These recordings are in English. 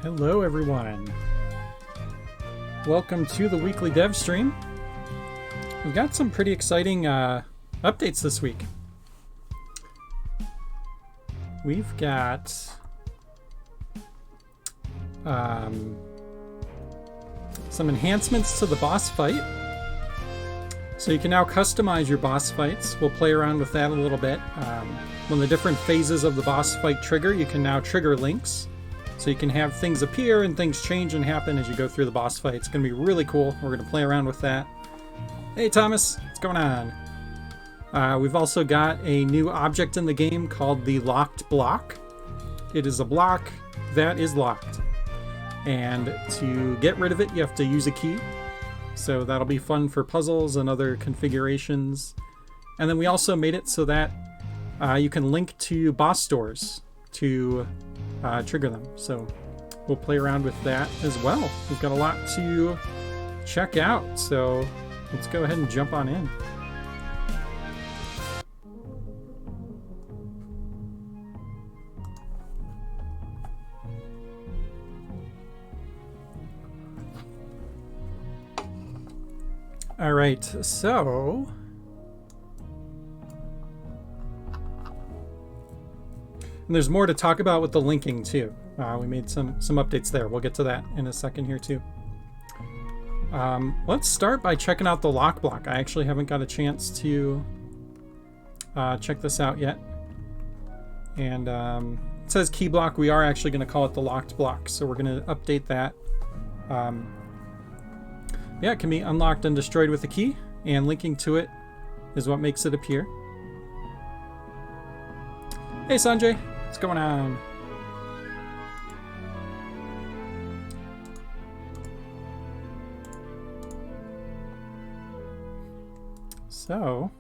Hello everyone. Welcome to the weekly dev stream. We've got some pretty exciting updates this week. We've got some enhancements to the boss fight. So you can now customize your boss fights. We'll play around with that a little bit. When the different phases of the boss fight trigger, you can now trigger links. So you can have things appear and things change and happen as you go through the boss fight. It's going to be really cool. We're going to play around with that. Hey Thomas, what's going on? We've also got a new object in the game called the locked block. It is a block that is locked. And to get rid of it, you have to use a key. So that'll be fun for puzzles and other configurations. And then we also made it so that you can link to boss stores to trigger them. So we'll play around with that as well. We've got a lot to check out. So let's go ahead and jump on in. All right, so and there's more to talk about with the linking too. We made some updates there. We'll get to that in a second here too. Let's start by checking out the lock block. I actually haven't got a chance to check this out yet. And it says key block. We are actually going to call it the locked block. So we're going to update that. Yeah, it can be unlocked and destroyed with a key, and linking to it is what makes it appear. Hey Sanjay, what's going on? So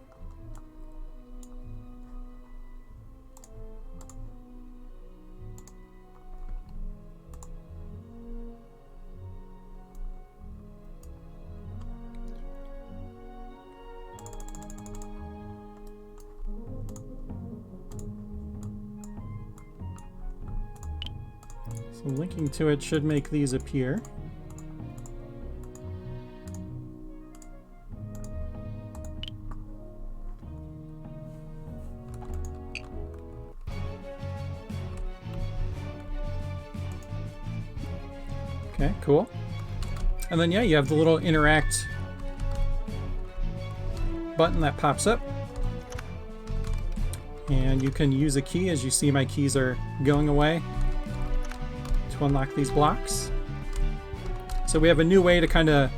linking to it should make these appear. Okay, cool. And then yeah, you have the little interact button that pops up. And you can use a key. As you see, my keys are going away to unlock these blocks. So we have a new way to kind of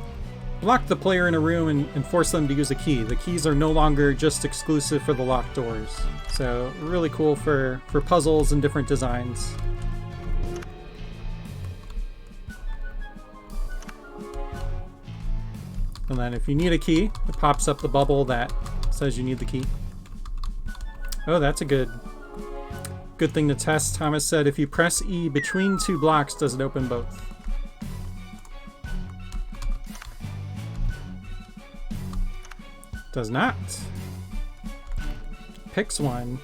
block the player in a room and force them to use a key. The keys are no longer just exclusive for the locked doors. So really cool for puzzles and different designs. And then if you need a key, it pops up the bubble that says you need the key. Oh, that's a good thing to test. Thomas said if you press E between two blocks, does it open both? Does not. Picks one.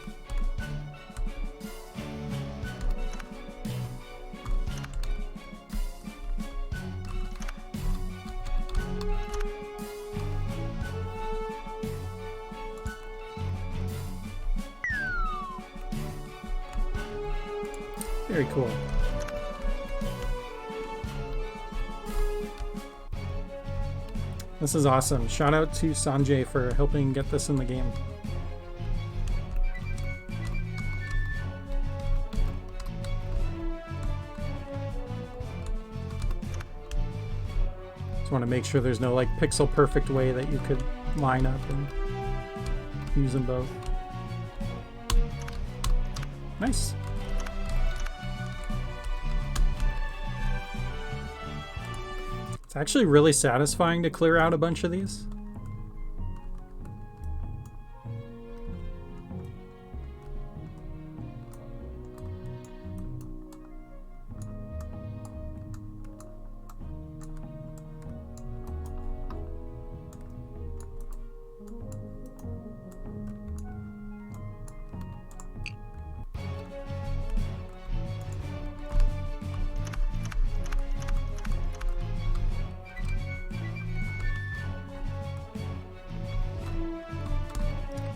Very cool. This is awesome. Shout out to Sanjay for helping get this in the game. Just want to make sure there's no like pixel perfect way that you could line up and use them both. Nice. It's actually really satisfying to clear out a bunch of these.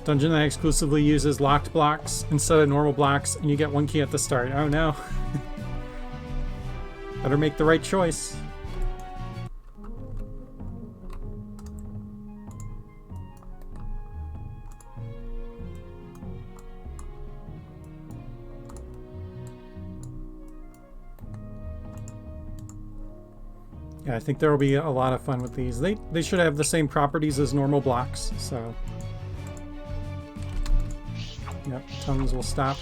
Dungeon that exclusively uses locked blocks instead of normal blocks, and you get 1 key at the start. Oh no. Better make the right choice. Yeah, I think there will be a lot of fun with these. They should have the same properties as normal blocks, so... Yep, tongues will stop.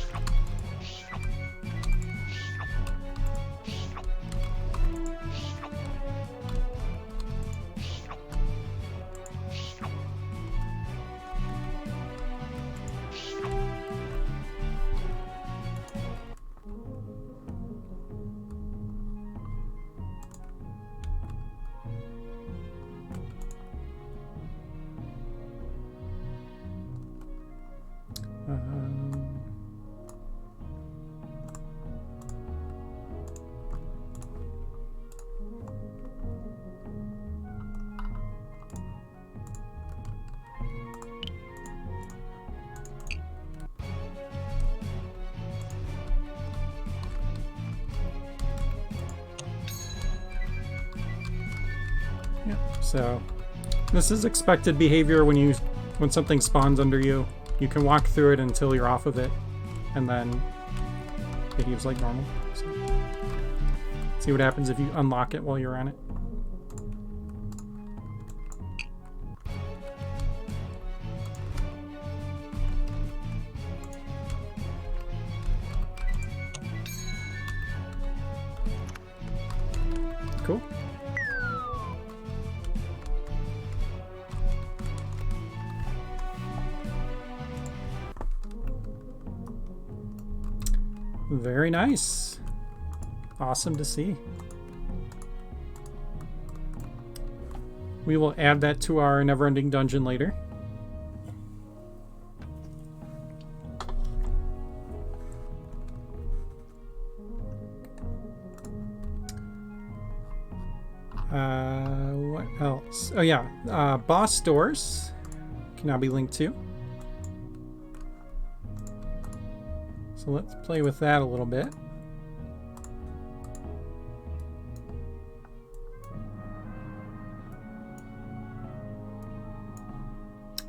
So this is expected behavior when something spawns under you. You can walk through it until you're off of it, and then it behaves like normal. So, see what happens if you unlock it while you're on it. Cool. Very nice. Awesome to see. We will add that to our never-ending dungeon later. What else? Oh yeah, boss doors can now be linked to. So let's play with that a little bit.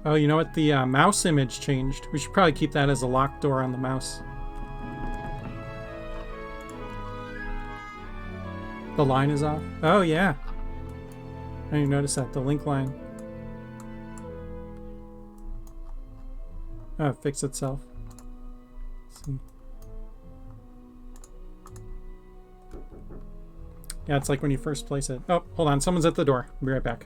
Oh, you know what? The mouse image changed. We should probably keep that as a locked door on the mouse. The line is off. Oh, yeah. I didn't notice that. The link line. Oh, it fixed itself. Let's see. Yeah, it's like when you first place it. Oh, hold on. Someone's at the door. I'll be right back.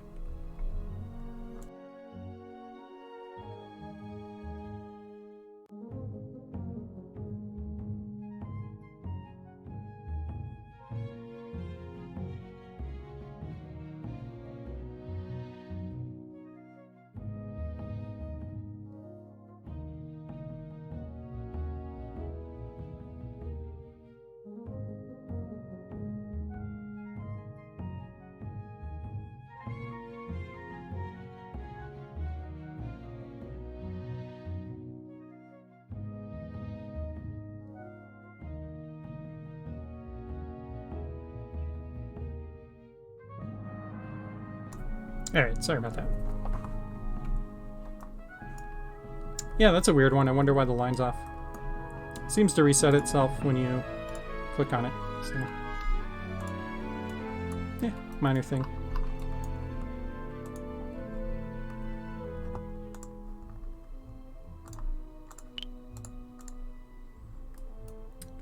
Alright, sorry about that. Yeah, that's a weird one. I wonder why the line's off. Seems to reset itself when you click on it. So, yeah, minor thing.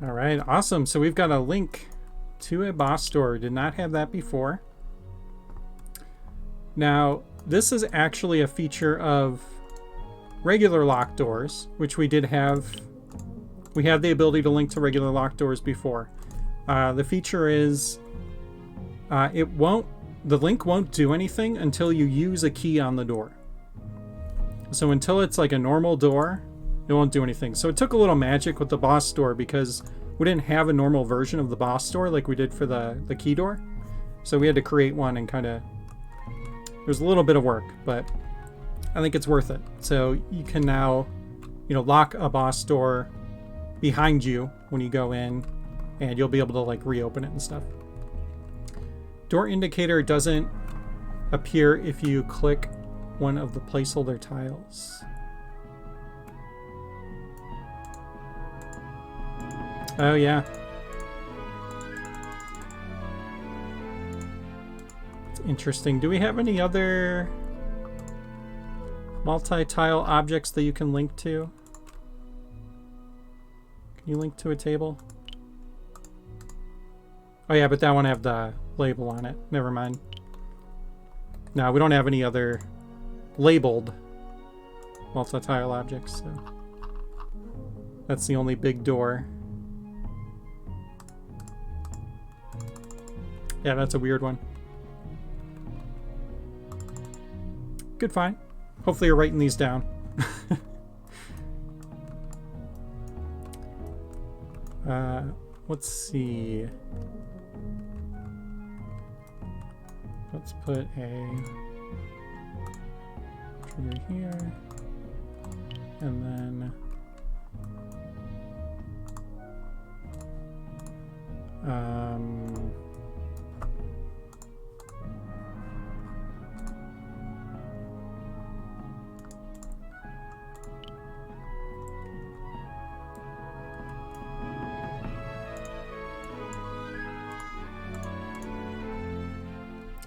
Alright, awesome. So we've got a link to a boss door. Did not have that before. Now, this is actually a feature of regular locked doors, which we did have. We had the ability to link to regular locked doors before. The feature is the link won't do anything until you use a key on the door. So until it's like a normal door, it won't do anything. So it took a little magic with the boss door because we didn't have a normal version of the boss door like we did for the key door. So we had to create one and kind of... There's a little bit of work, but I think it's worth it. So you can now, you know, lock a boss door behind you when you go in, and you'll be able to like reopen it and stuff. Door indicator doesn't appear if you click one of the placeholder tiles. Oh yeah. It's interesting. Do we have any other multi-tile objects that you can link to? Can you link to a table? Oh yeah, but that one have the label on it. Never mind. No, we don't have any other labeled multi-tile objects, so that's the only big door. Yeah, that's a weird one. Good find. Hopefully you're writing these down. Let's see. Let's put a trigger here, and then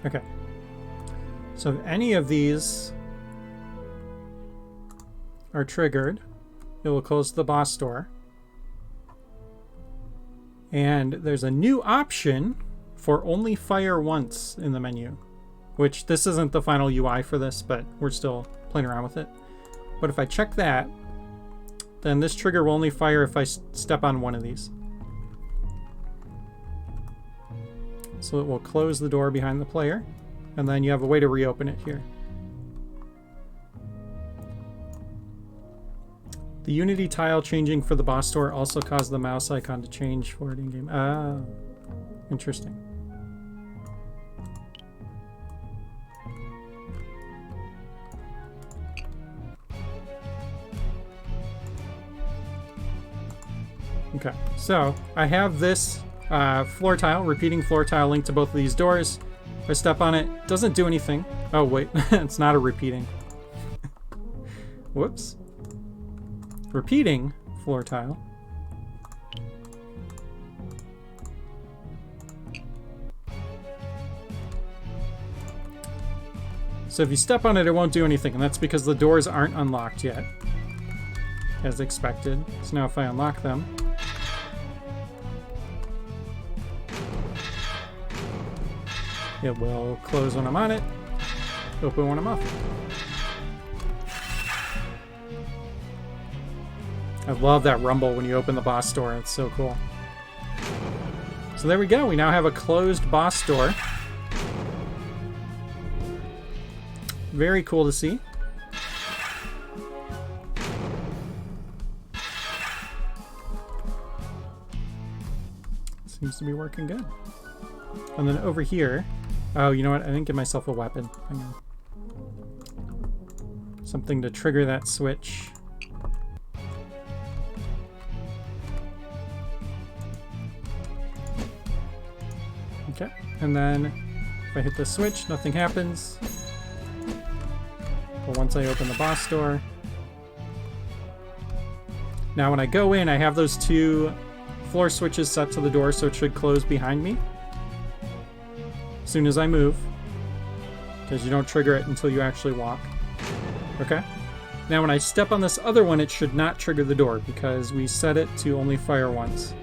okay. So if any of these are triggered, it will close the boss door. And there's a new option for only fire once in the menu, which this isn't the final UI for this, but we're still playing around with it. But if I check that, then this trigger will only fire if I step on one of these. So it will close the door behind the player, and then you have a way to reopen it here. The Unity tile changing for the boss door also caused the mouse icon to change for it in game. Ah, interesting. Okay, so I have this floor tile, repeating floor tile linked to both of these doors. If I step on it, it doesn't do anything. Oh wait, it's not a repeating. Whoops. Repeating floor tile. So if you step on it, it won't do anything, and that's because the doors aren't unlocked yet, as expected. So now if I unlock them, it will close when I'm on it, open when I'm off. I love that rumble when you open the boss door. It's so cool. So there we go. We now have a closed boss door. Very cool to see. Seems to be working good. And then over here, oh, you know what? I didn't give myself a weapon. Hang on. Something to trigger that switch. Okay, and then if I hit the switch, nothing happens. But once I open the boss door, now when I go in, I have those two floor switches set to the door, so it should close behind me as soon as I move, because you don't trigger it until you actually walk. Okay. Now when I step on this other one, it should not trigger the door because we set it to only fire once.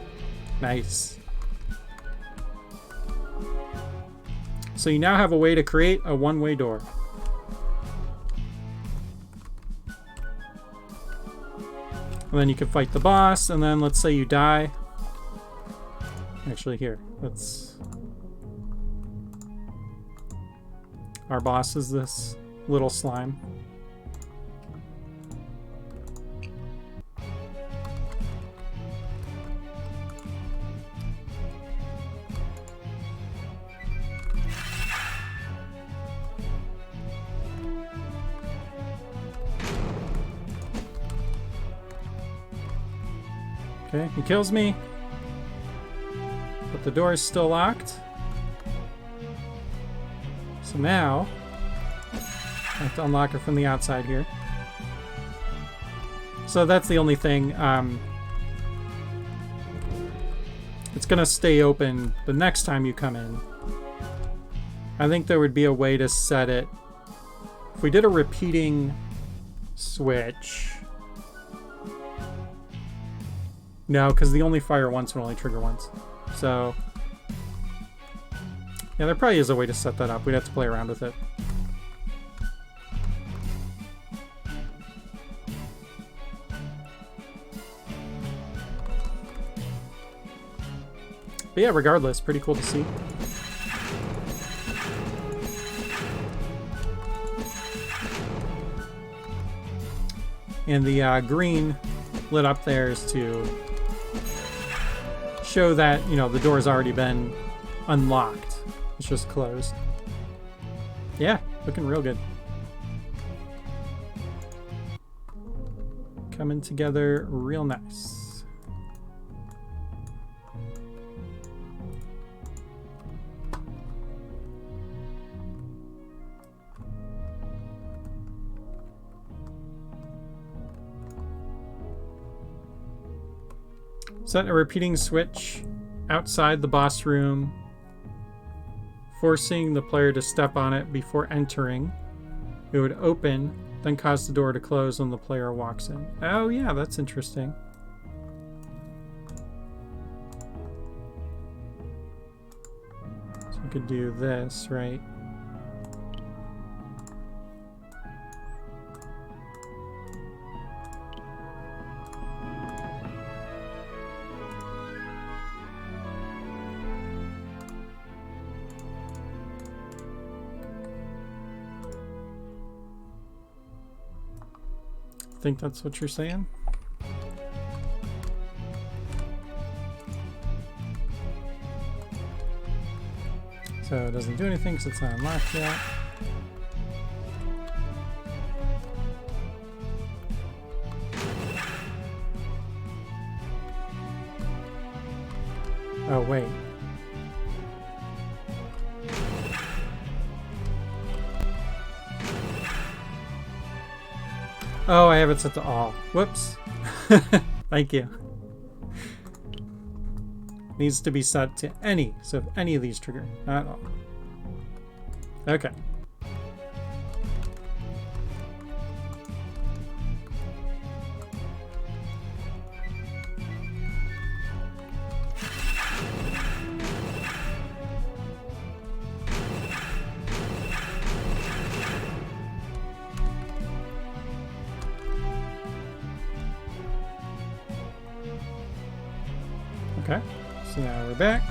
Nice. So you now have a way to create a one-way door. And then you can fight the boss, and then let's say you die. Actually, here, let's... Our boss is this little slime. Okay, he kills me. But the door is still locked. So now, I have to unlock it from the outside here. So that's the only thing. It's gonna stay open the next time you come in. I think there would be a way to set it. If we did a repeating switch. No, because the only fire once would only trigger once. So, yeah, there probably is a way to set that up. We'd have to play around with it. But yeah, regardless, pretty cool to see. And the green lit up there is to show that, you know, the door's already been unlocked. It's just closed. Yeah, looking real good. Coming together real nice. Set a repeating switch outside the boss room, forcing the player to step on it before entering. It would open, then cause the door to close when the player walks in. Oh yeah, that's interesting. So we could do this, right? I think that's what you're saying. So it doesn't do anything because it's not unlocked yet. Oh, wait. Oh, I have it set to all. Whoops. Thank you. Needs to be set to any. So if any of these trigger, not all. Okay. Okay, so now we're back.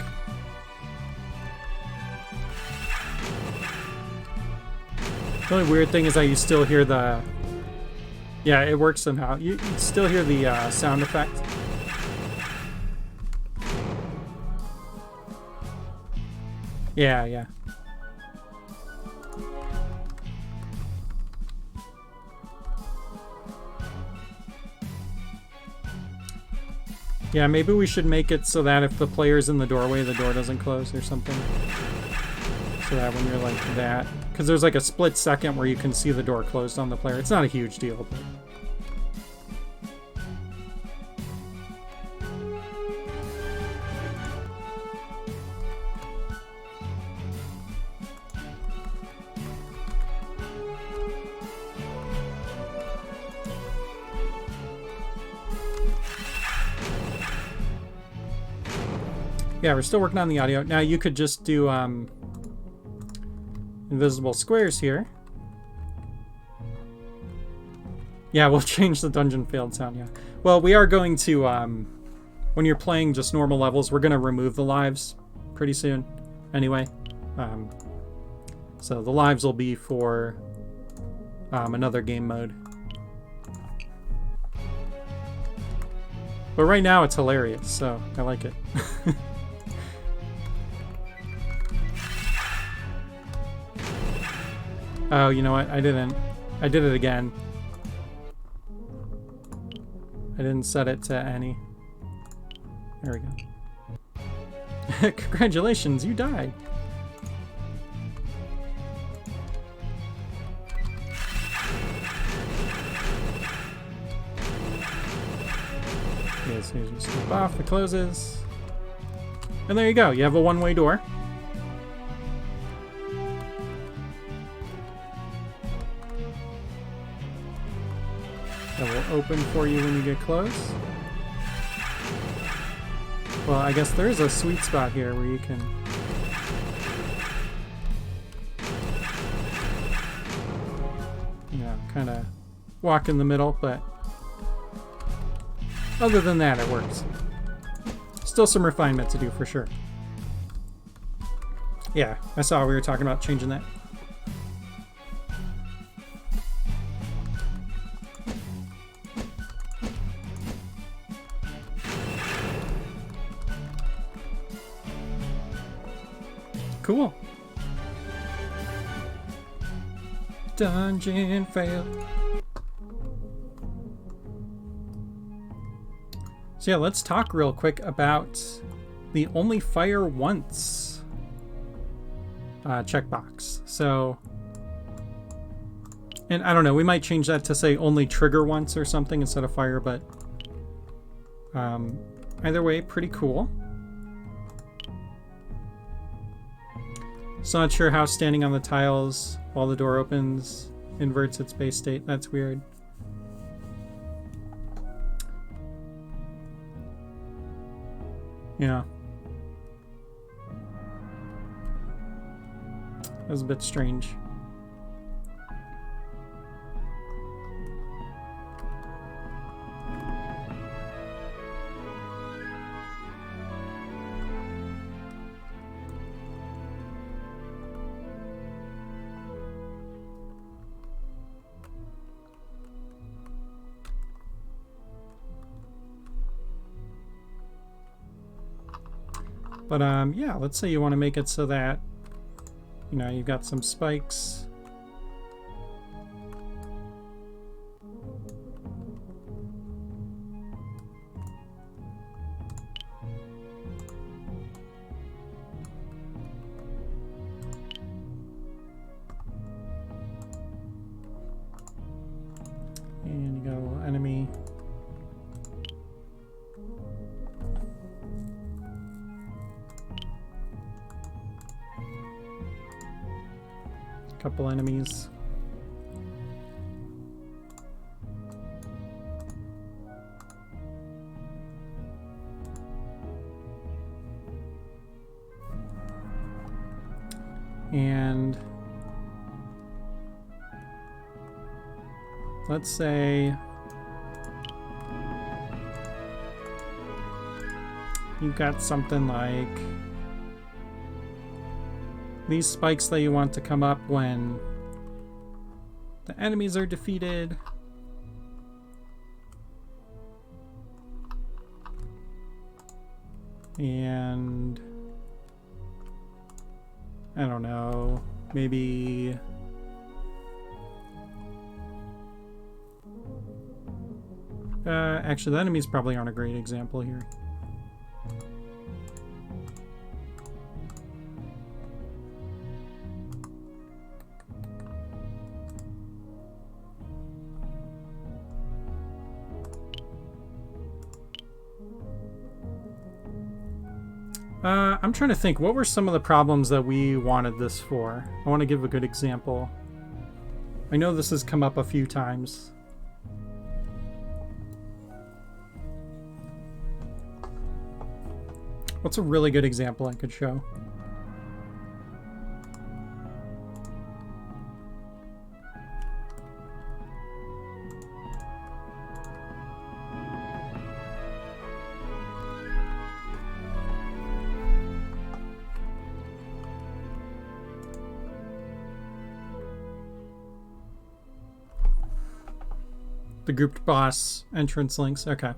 The only weird thing is that you still hear the... Yeah, it works somehow. You still hear the sound effect. Yeah, yeah. Yeah, maybe we should make it so that if the player's in the doorway, the door doesn't close or something. So that when you're like that... Because there's like a split second where you can see the door closed on the player. It's not a huge deal, but... Yeah, we're still working on the audio. Now you could just do invisible squares here. Yeah, we'll change the dungeon failed sound, yeah. Well, we are going to, when you're playing just normal levels, we're going to remove the lives pretty soon anyway. So the lives will be for another game mode. But right now it's hilarious, so I like it. Oh, you know what? I didn't. I did it again. I didn't set it to any. There we go. Congratulations, you died. Okay, so you just step off, it closes. And there you go, you have a one-way door. That will open for you when you get close. Well, I guess there is a sweet spot here where you can... kind of walk in the middle, but other than that, it works. Still some refinement to do for sure. Yeah, I saw we were talking about changing that. Cool. Dungeon fail. So yeah, let's talk real quick about the only fire once checkbox. So, and I don't know, we might change that to say only trigger once or something instead of fire, but either way, pretty cool. So not sure how standing on the tiles while the door opens inverts its base state. That's weird. Yeah. That was a bit strange. But yeah, let's say you want to make it so that, you know, you've got some spikes. And you got a little enemy. Couple enemies. And let's say you've got something like these spikes that you want to come up when the enemies are defeated. And I don't know, maybe actually the enemies probably aren't a great example here. I'm trying to think, what were some of the problems that we wanted this for? I want to give a good example. I know this has come up a few times. What's a really good example I could show? The grouped boss entrance links. Okay.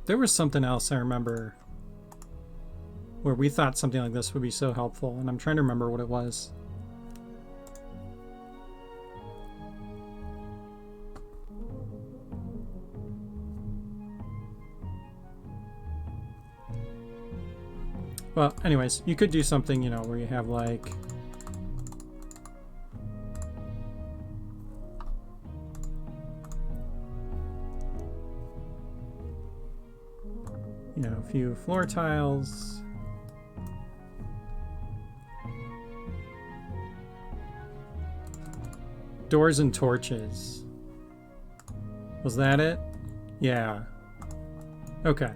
There was something else I remember where we thought something like this would be so helpful, and I'm trying to remember what it was. Well, anyways, you could do something, you know, where you have like... you know, a few floor tiles. Doors and torches. Was that it? Yeah. Okay.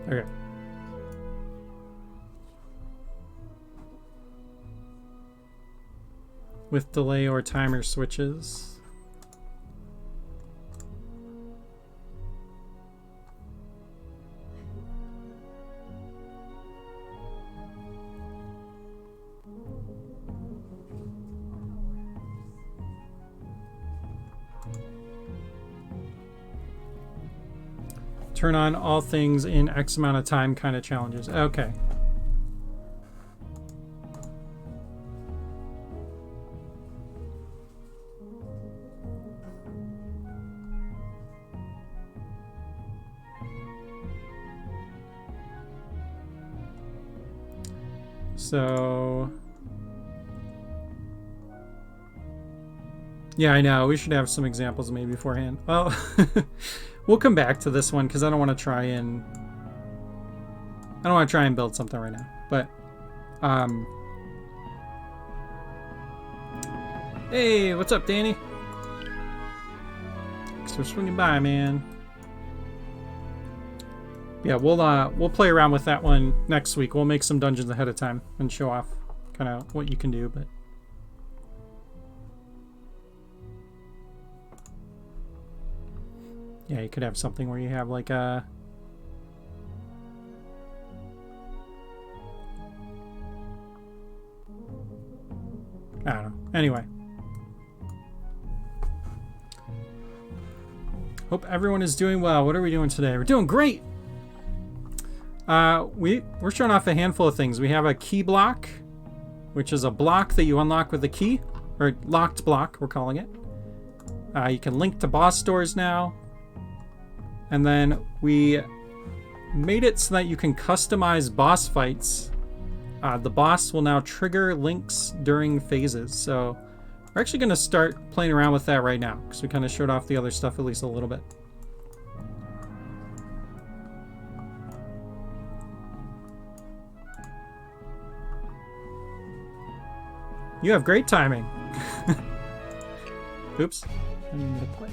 Okay. With delay or timer switches. Turn on all things in X amount of time kind of challenges. Okay. So... yeah, I know. We should have some examples maybe beforehand. Well, we'll come back to this one because I don't want to try and... I don't want to try and build something right now. But, hey, what's up, Danny? Thanks for swinging by, man. Yeah, we'll play around with that one next week. We'll make some dungeons ahead of time and show off kind of what you can do, but... yeah, you could have something where you have like a... I don't know. Anyway. Hope everyone is doing well. What are we doing today? We're doing great! We're showing off a handful of things. We have a key block, which is a block that you unlock with a key, or locked block, we're calling it. You can link to boss doors now. And then we made it so that you can customize boss fights. The boss will now trigger links during phases. So we're actually going to start playing around with that right now because we kind of showed off the other stuff at least a little bit. You have great timing. Oops. I need to play.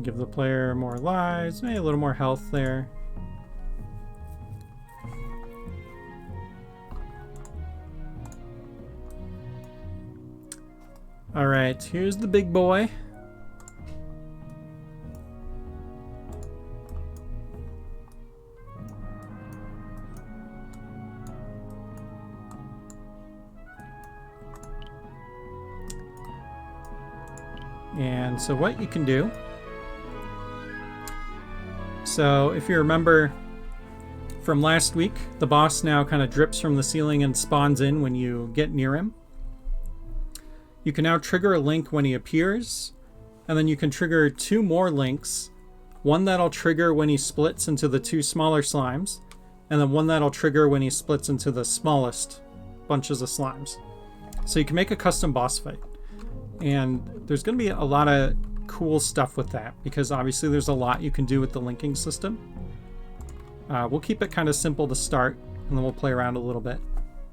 Give the player more lives, maybe a little more health there. Alright, here's the big boy. And so what you can do, so if you remember from last week, the boss now kind of drips from the ceiling and spawns in when you get near him. You can now trigger a link when he appears, and then you can trigger 2 more links. One that'll trigger when he splits into the 2 smaller slimes, and then one that'll trigger when he splits into the smallest bunches of slimes. So you can make a custom boss fight. And there's going to be a lot of cool stuff with that, because obviously there's a lot you can do with the linking system. We'll keep it kind of simple to start, and then we'll play around a little bit.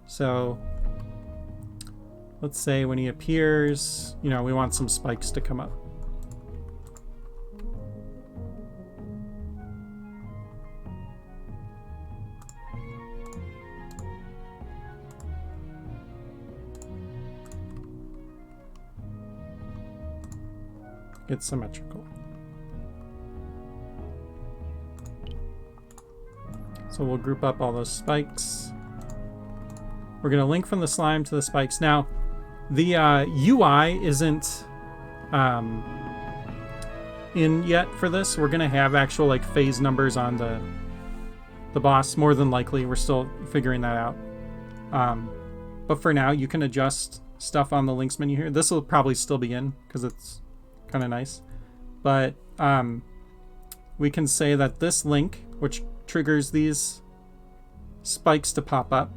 So let's say when he appears, you know, we want some spikes to come up. It's symmetrical. So we'll group up all those spikes. We're going to link from the slime to the spikes. Now, the UI isn't in yet for this. We're going to have actual like phase numbers on the boss, more than likely. We're still figuring that out. But for now, you can adjust stuff on the links menu here. This will probably still be in because it's kind of nice. But we can say that this link, which triggers these spikes to pop up,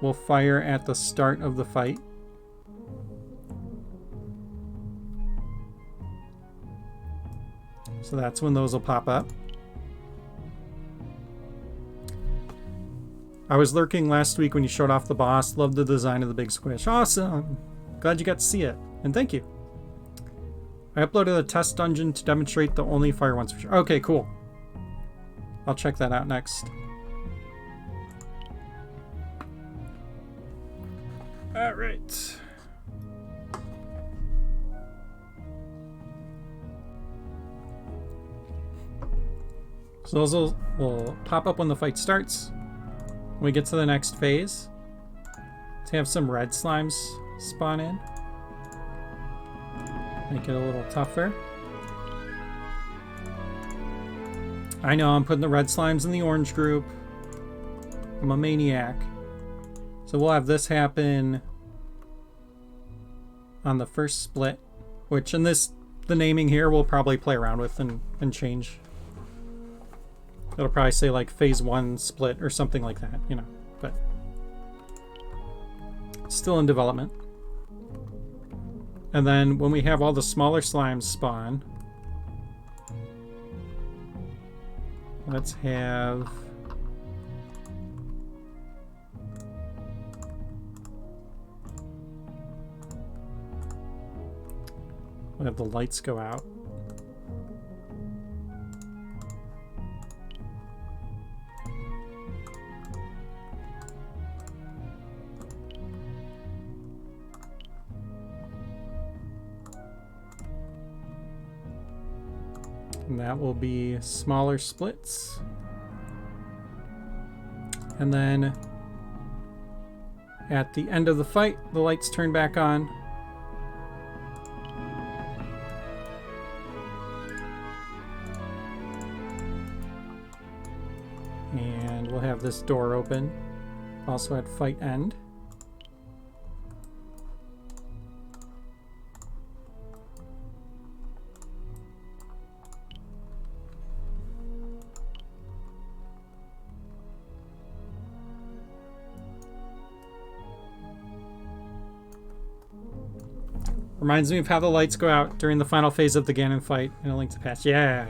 will fire at the start of the fight. So that's when those will pop up. I was lurking last week when you showed off the boss. Loved the design of the big squish. Awesome. Glad you got to see it. And thank you. I uploaded a test dungeon to demonstrate the only fire once for sure. Okay, cool. I'll check that out next. All right. So those will pop up when the fight starts. When we get to the next phase, to have some red slimes spawn in. Make it a little tougher. I know, I'm putting the red slimes in the orange group. I'm a maniac. So we'll have this happen on the first split, which in this, the naming here, we'll probably play around with and change. It'll probably say like phase 1 split or something like that, you know, but still in development. And then when we have all the smaller slimes spawn, let's have the lights go out. And that will be smaller splits. And then at the end of the fight, the lights turn back on. And we'll have this door open. Also at fight end. Reminds me of how the lights go out during the final phase of the Ganon fight in A Link to the Past. Yeah.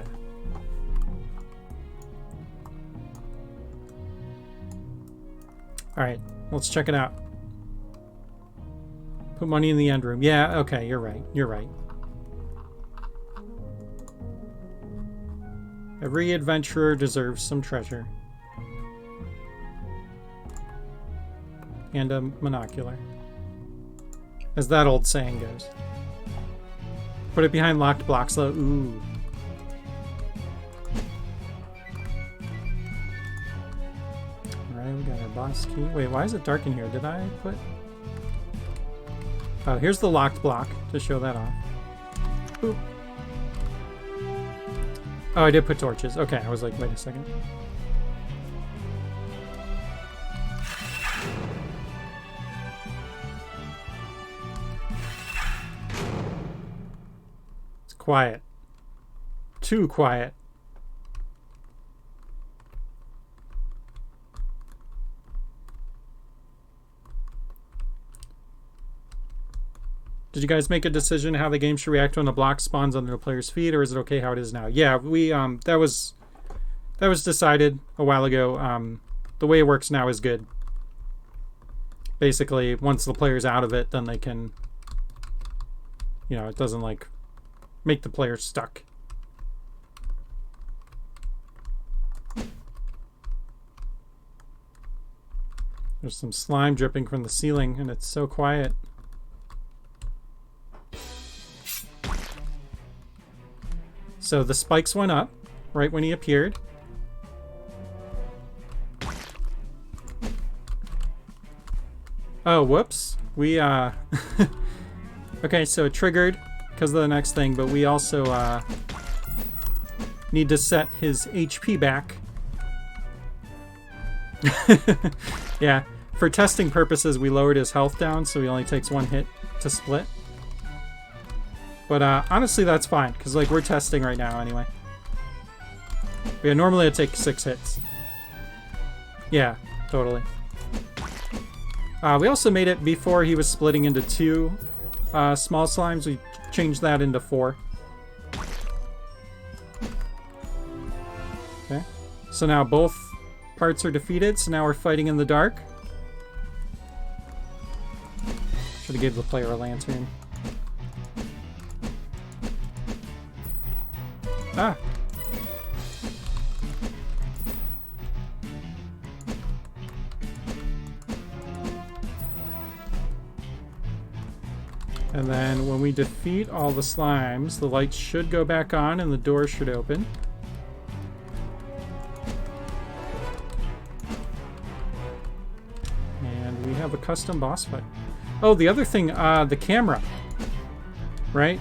All right, let's check it out. Put money in the end room. Yeah, okay, you're right. You're right. Every adventurer deserves some treasure. And a monocular. As that old saying goes. Put it behind locked blocks though. Ooh. Alright, we got our boss key. Wait, why is it dark in here? Did I put... Oh, here's the locked block to show that off. Boop. Oh, I did put torches. Okay, I was like, wait a second. Quiet. Too quiet. Did you guys make a decision how the game should react when a block spawns under the player's feet, or is it okay how it is now? Yeah, we that was decided a while ago. The way it works now is good. Basically, once the player's out of it, then they can, you know, it doesn't like make the player stuck. There's some slime dripping from the ceiling, and it's so quiet. So the spikes went up right when he appeared. Oh, whoops. We, okay, so it triggered because of the next thing, but we also, need to set his HP back. Yeah, for testing purposes, we lowered his health down, so he only takes 1 hit to split. But, honestly, that's fine, because, like, we're testing right now anyway. Yeah, normally it'd take 6 hits. Yeah, totally. We also made it before he was splitting into 2 small slimes. We changed that into 4. Okay. So now both parts are defeated. So now we're fighting in the dark. Should have gave the player a lantern. Ah. And then when we defeat all the slimes, the lights should go back on and the door should open. And we have a custom boss fight. Oh, the other thing, the camera. Right?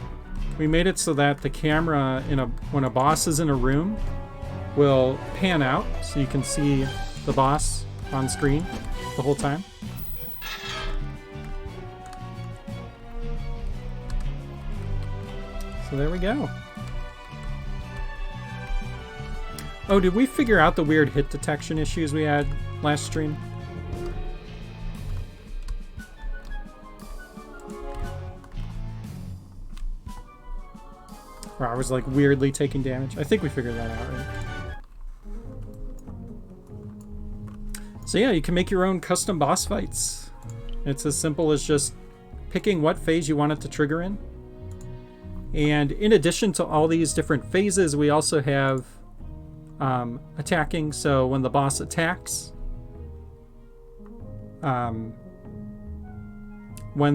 We made it so that the camera, when a boss is in a room, will pan out so you can see the boss on screen the whole time. So there we go. Oh, did we figure out the weird hit detection issues we had last stream? Where I was like weirdly taking damage. I think we figured that out, right? So yeah, you can make your own custom boss fights. It's as simple as just picking what phase you want it to trigger in. And in addition to all these different phases, we also have attacking. So when the boss attacks, when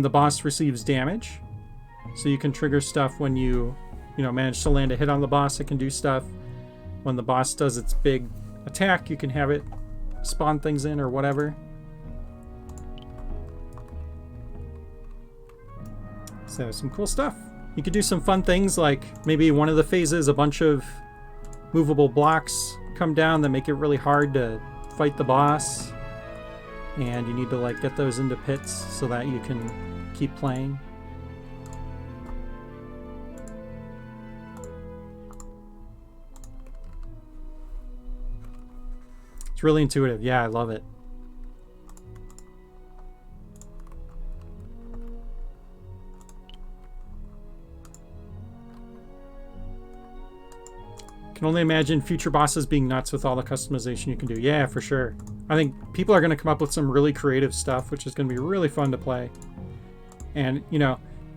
the boss receives damage, so you can trigger stuff when you manage to land a hit on the boss. It can do stuff when the boss does its big attack. You can have it spawn things in or whatever. So some cool stuff. You could do some fun things like maybe one of the phases, a bunch of movable blocks come down that make it really hard to fight the boss. And you need to like get those into pits so that you can keep playing. It's really intuitive. Yeah, I love it. Can only imagine future bosses being nuts with all the customization you can do. Yeah, for sure. I think people are going to come up with some really creative stuff, which is going to be really fun to play. And,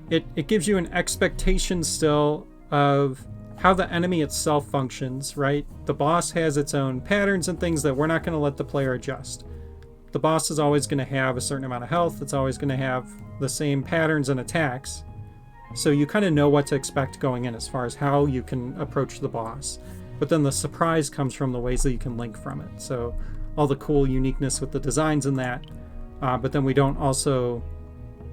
it gives you an expectation still of how the enemy itself functions, right? The boss has its own patterns and things that we're not going to let the player adjust. The boss is always going to have a certain amount of health. It's always going to have the same patterns and attacks. So you kind of know what to expect going in as far as how you can approach the boss. But then the surprise comes from the ways that you can link from it. So all the cool uniqueness with the designs in that. But then we don't also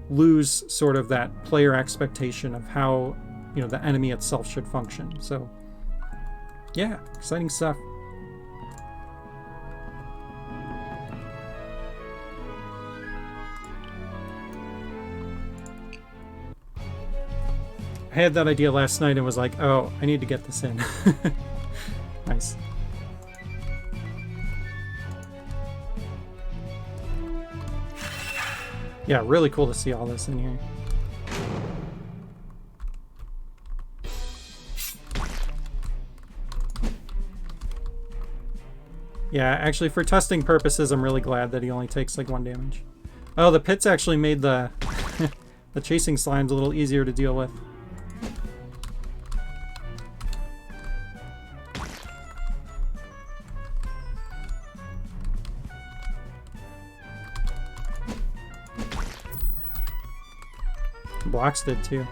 lose sort of that player expectation of how, the enemy itself should function. So yeah, exciting stuff. I had that idea last night and was like, oh, I need to get this in. Nice. Yeah, really cool to see all this in here. Yeah, actually for testing purposes, I'm really glad that he only takes like 1 damage. Oh, the pits actually made the the chasing slimes a little easier to deal with. Blocks did too.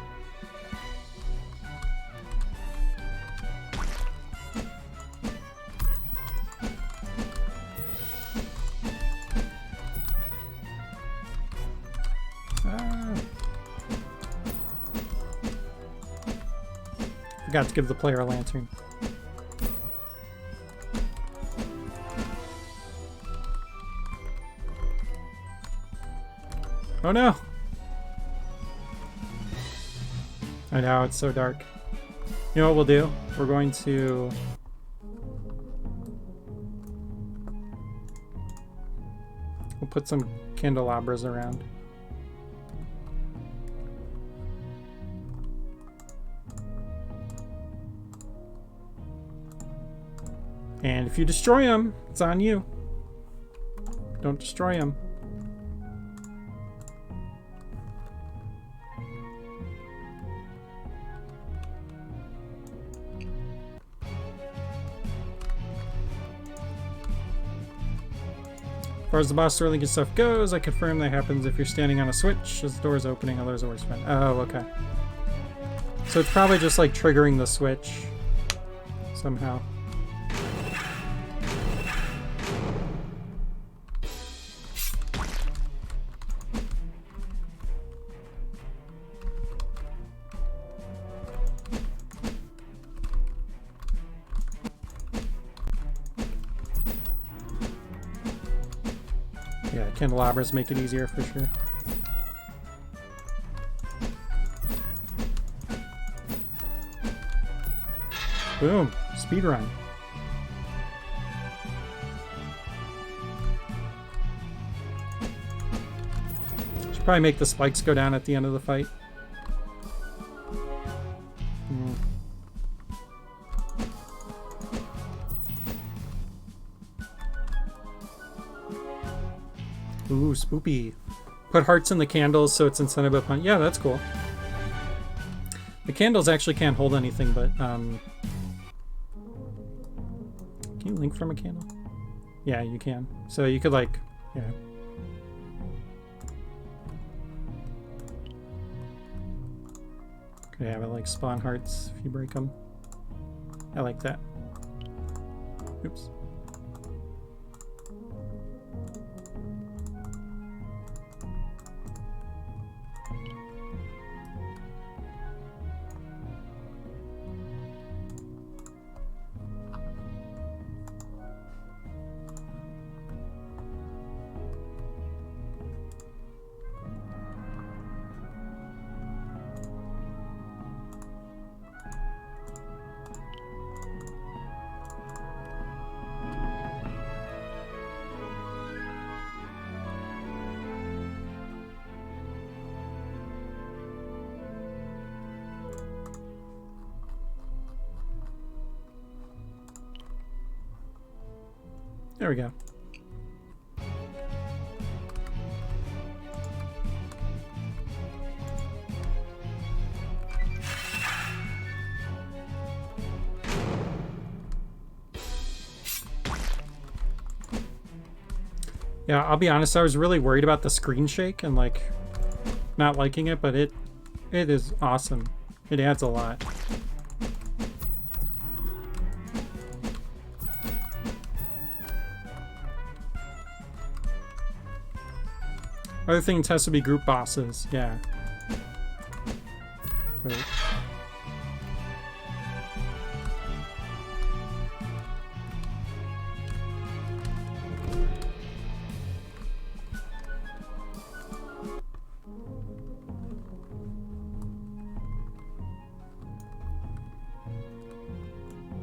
forgot to give the player a lantern. Oh no! I know, it's so dark. You know what we'll do? We're going to... We'll put some candelabras around. And if you destroy them, it's on you. Don't destroy them. As far as the boss store linking stuff goes, I confirm that happens if you're standing on a switch as the door is opening, others are worse. Oh, okay. So it's probably just like triggering the switch somehow. Yeah, candelabras make it easier for sure. Boom! Speedrun. Should probably make the spikes go down at the end of the fight. Ooh, spoopy. Put hearts in the candles so it's incentive upon... Yeah, that's cool. The candles actually can't hold anything, but... Can you link from a candle? Yeah, you can. So you could, like... Yeah. Could have it, like, spawn hearts if you break them. I like that. Oops. There we go. Yeah, I'll be honest, I was really worried about the screen shake and like not liking it, but it is awesome. It adds a lot. Other things has to be group bosses, yeah. Right.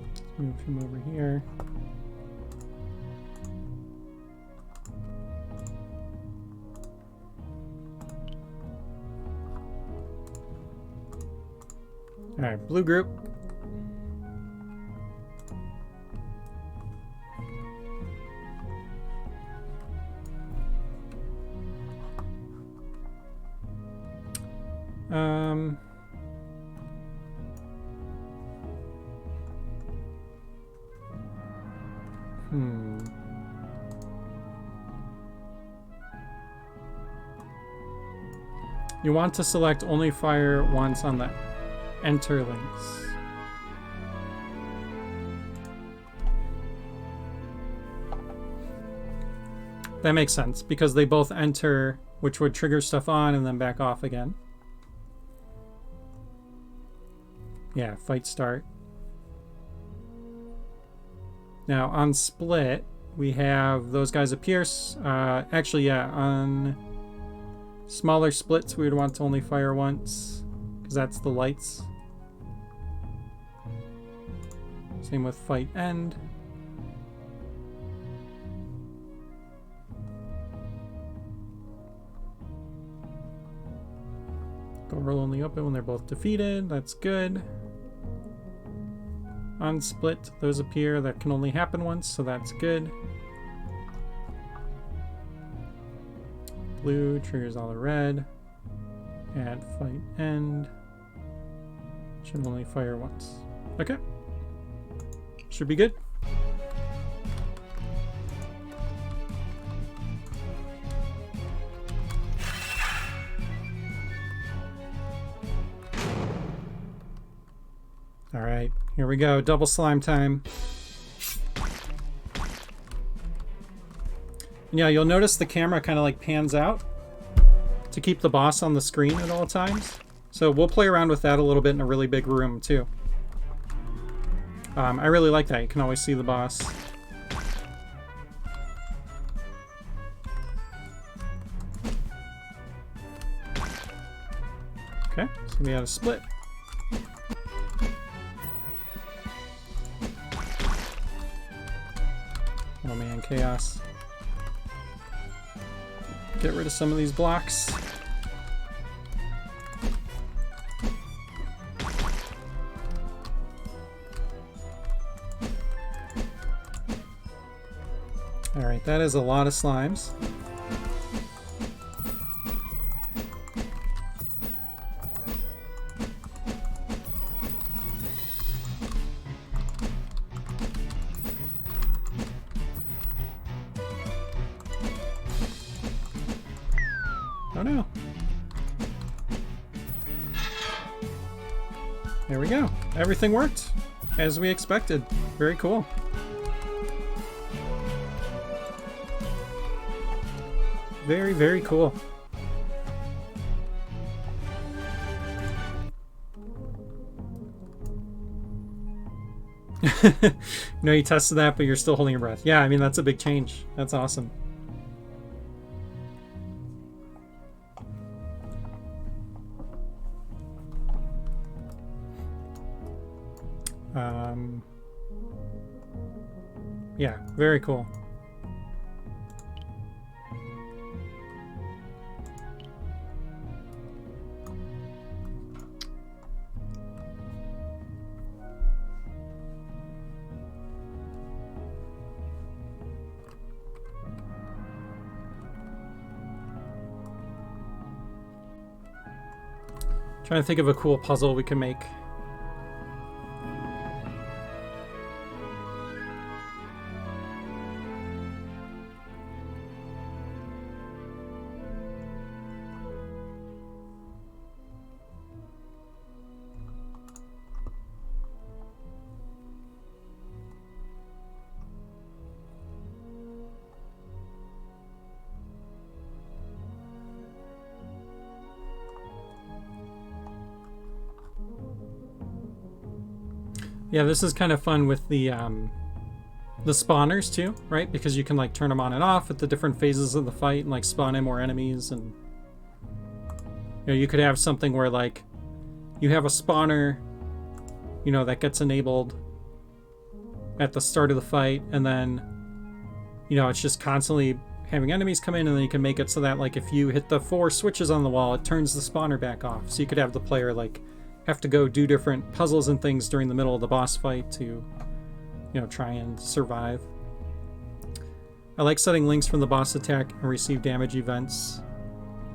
Let's move him over here. Alright, blue group. You want to select only fire once on the enter links. That makes sense because they both enter, which would trigger stuff on and then back off again. Yeah, fight start. Now on split, we have those guys appear. Actually, yeah, on smaller splits, we would want to only fire once, because that's the lights. Same with fight end. Go roll only open when they're both defeated. That's good. On split, those appear. That can only happen once, so that's good. Blue triggers all the red. Add fight end. Should only fire once. Okay. Should be good. All right, here we go. Double slime time. And yeah, you'll notice the camera kind of like pans out to keep the boss on the screen at all times. So we'll play around with that a little bit in a really big room too. I really like that. You can always see the boss. Okay, so we had a split. Oh man, chaos. Get rid of some of these blocks. Alright, that is a lot of slimes. Oh no. There we go. Everything worked as we expected. Very cool. Very, very cool. No, you tested that, but you're still holding your breath. Yeah, I mean, that's a big change. That's awesome. Yeah, very cool. Trying to think of a cool puzzle we can make. Yeah, this is kind of fun with the spawners too, right? Because you can like turn them on and off at the different phases of the fight and like spawn in more enemies. And you know, you could have something where like you have a spawner, you know, that gets enabled at the start of the fight, and then you know, it's just constantly having enemies come in, and then you can make it so that like if you hit the 4 switches on the wall, it turns the spawner back off. So you could have the player like have to go do different puzzles and things during the middle of the boss fight to, you know, try and survive. I like setting links from the boss attack and receive damage events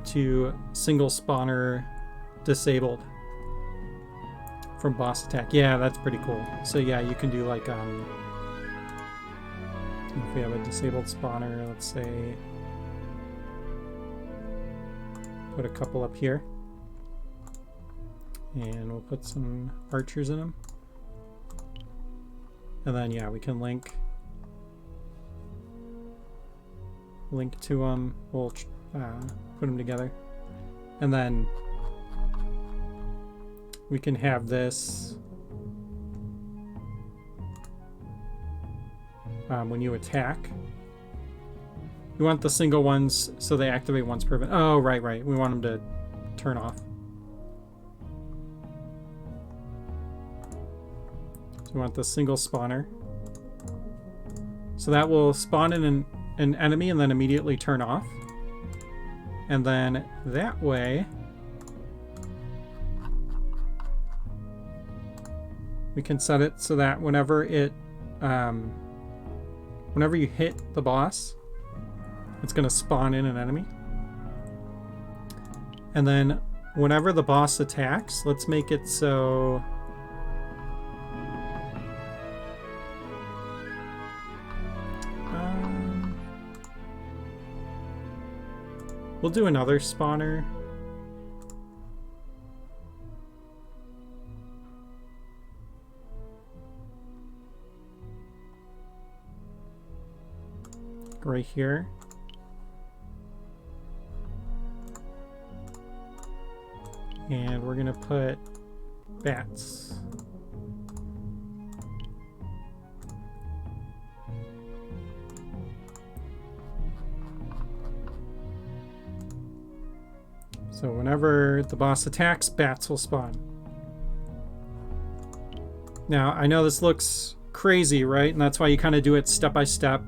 to single spawner disabled from boss attack. Yeah, that's pretty cool. So yeah, you can do like if we have a disabled spawner, let's say put a couple up here. And we'll put some archers in them. And then, yeah, we can link to them. We'll put them together. And then we can have this when you attack. You want the single ones so they activate once per event. Oh, right. We want them to turn off. So we want the single spawner. So that will spawn in an enemy and then immediately turn off. And then that way, we can set it so that whenever it, whenever you hit the boss, it's going to spawn in an enemy. And then whenever the boss attacks, let's make it so... we'll do another spawner. Right here. And we're gonna put bats. So whenever the boss attacks, bats will spawn. Now, I know this looks crazy, right? And that's why you kind of do it step by step.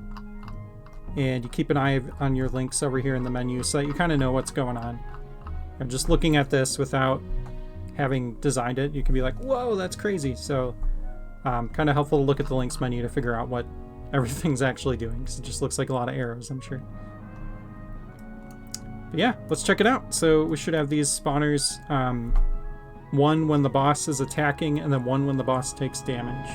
And you keep an eye on your links over here in the menu so that you kind of know what's going on. And just looking at this without having designed it, you can be like, whoa, that's crazy. So kind of helpful to look at the links menu to figure out what everything's actually doing, because it just looks like a lot of arrows, I'm sure. But yeah, let's check it out. So we should have these spawners, one when the boss is attacking, and then one when the boss takes damage.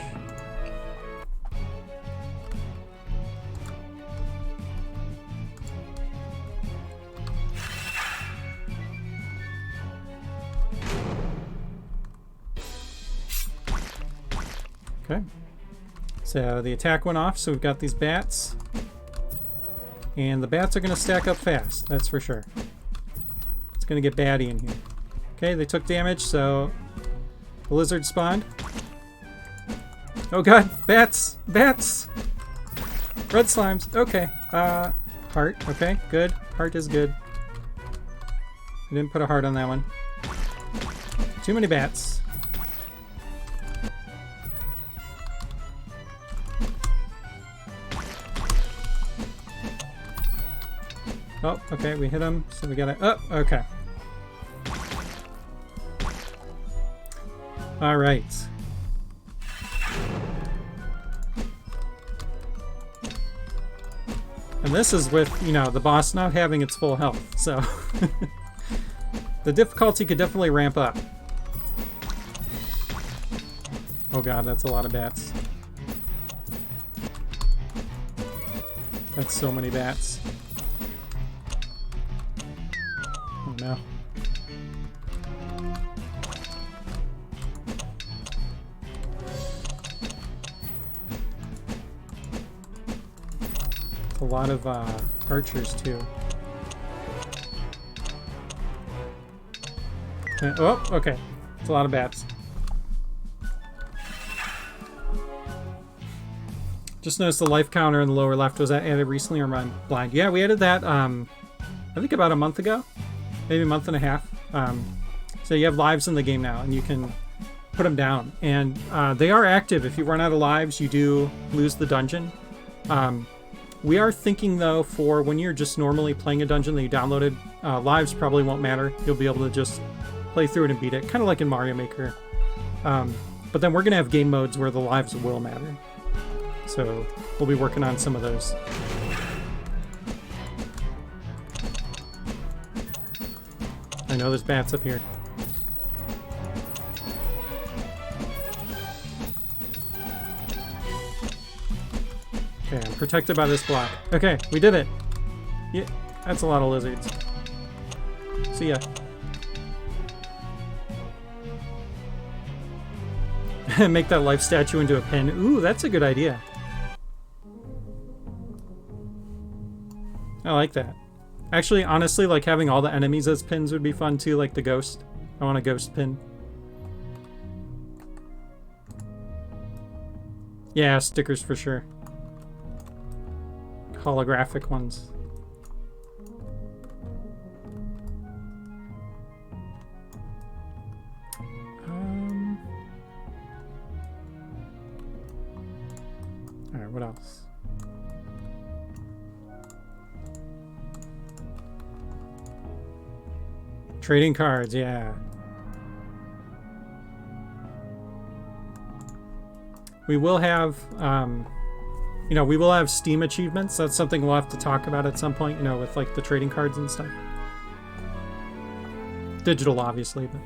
Okay, so the attack went off, so we've got these bats. And the bats are going to stack up fast, that's for sure. It's going to get batty in here. Okay, they took damage, so the lizard spawned. Oh god, bats! Bats! Red slimes, okay. Heart, okay, good. Heart is good. I didn't put a heart on that one. Too many bats. Oh, okay, we hit him, so we gotta... Oh, okay. Alright. And this is with, you know, the boss not having its full health, so... the difficulty could definitely ramp up. Oh god, that's a lot of bats. That's so many bats. Oh no. It's a lot of archers too. Oh, okay. It's a lot of bats. Just noticed the life counter in the lower left. Was that added recently, or am I blind? Yeah, we added that I think about a month ago. Maybe a month and a half. So you have lives in the game now, and you can put them down. And they are active. If you run out of lives, you do lose the dungeon. We are thinking, though, for when you're just normally playing a dungeon that you downloaded, lives probably won't matter. You'll be able to just play through it and beat it, kind of like in Mario Maker. But then we're going to have game modes where the lives will matter. So we'll be working on some of those. I know there's bats up here. Okay, I'm protected by this block. Okay, we did it. Yeah, that's a lot of lizards. See ya. Make that life statue into a pin. Ooh, that's a good idea. I like that. Actually, honestly, like having all the enemies as pins would be fun too, like the ghost. I want a ghost pin. Yeah, stickers for sure. holographic ones. All right, what else? Trading cards, yeah. We will have, you know, we will have Steam achievements. That's something we'll have to talk about at some point, you know, with like the trading cards and stuff. Digital, obviously, but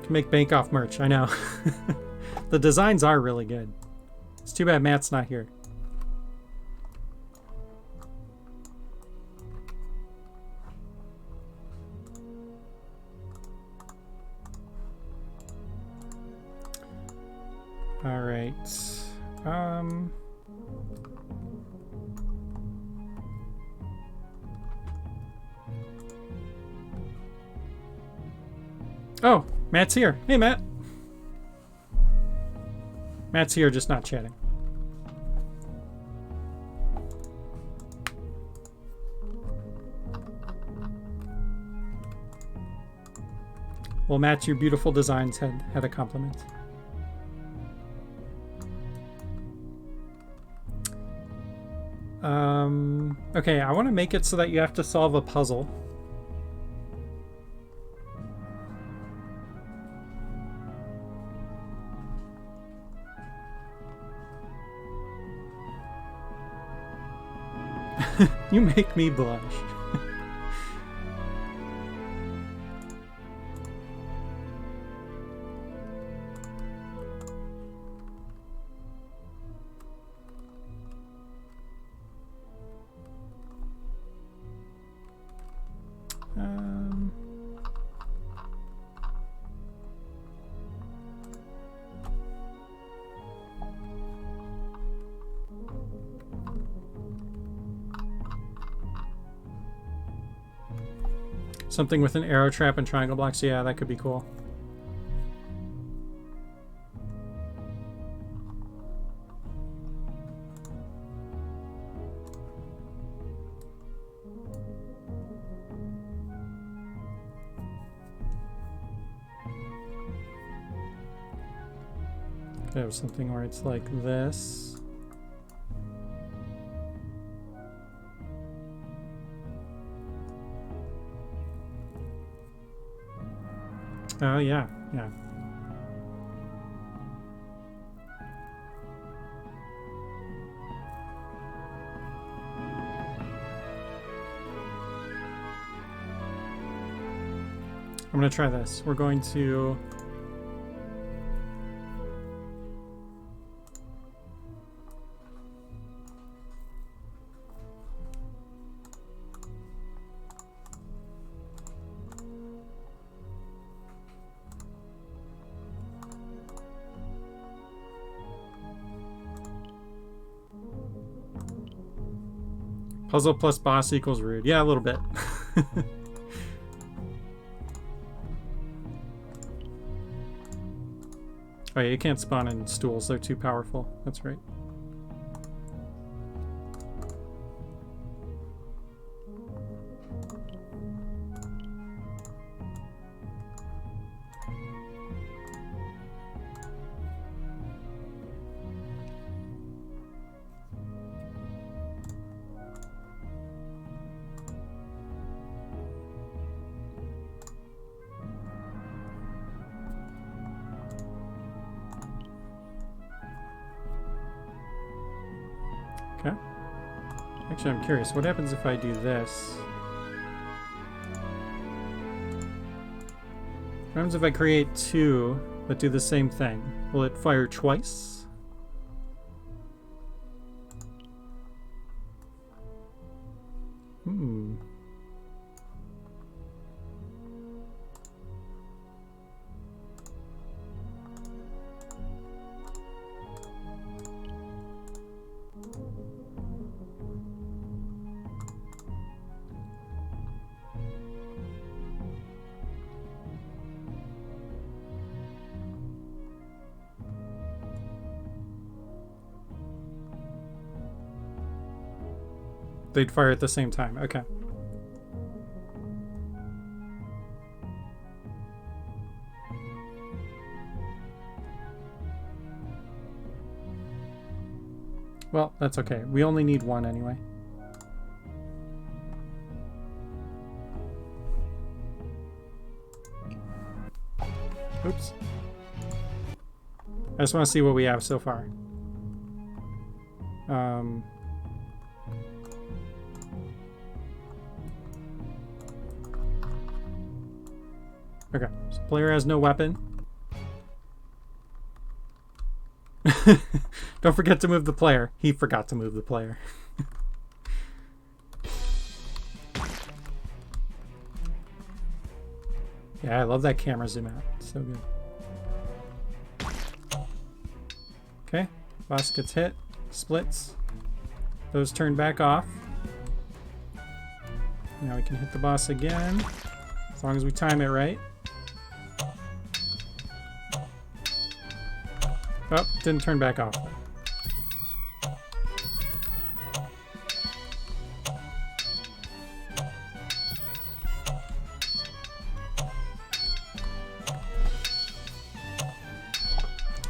can make bank off merch. I know. The designs are really good. It's too bad Matt's not here. All right. Oh, Matt's here. Hey, Matt. Matt's here, just not chatting. Well, Matt, your beautiful designs had a compliment. Okay, I want to make it so that you have to solve a puzzle. You make me blush. Something with an arrow trap and triangle blocks. Yeah, that could be cool. There's something where it's like this. Oh, yeah, yeah. I'm going to try this. We're going to... Puzzle plus boss equals rude. Yeah, a little bit. Oh yeah, you can't spawn in stools. They're too powerful. That's right. Okay. Actually, I'm curious. What happens if I do this? What happens if I create two that do the same thing? Will it fire twice? Hmm. They'd fire at the same time. Okay. Well, that's okay. We only need one anyway. Oops. I just want to see what we have so far. Okay, so player has no weapon. Don't forget to move the player. He forgot to move the player. Yeah, I love that camera zoom out. It's so good. Okay, boss gets hit, splits. Those turn back off. Now we can hit the boss again, as long as we time it right. Oh, didn't turn back off.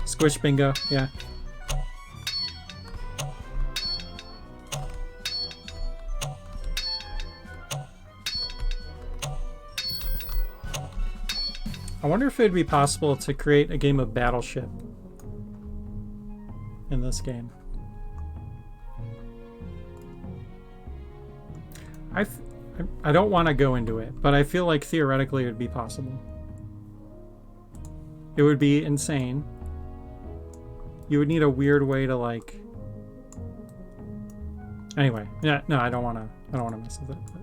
Squish bingo, yeah. I wonder if it would be possible to create a game of Battleship in this game. I don't want to go into it, but I feel like theoretically it would be possible. It would be insane. You would need a weird way to like. Anyway, yeah, no, I don't want to mess with it. But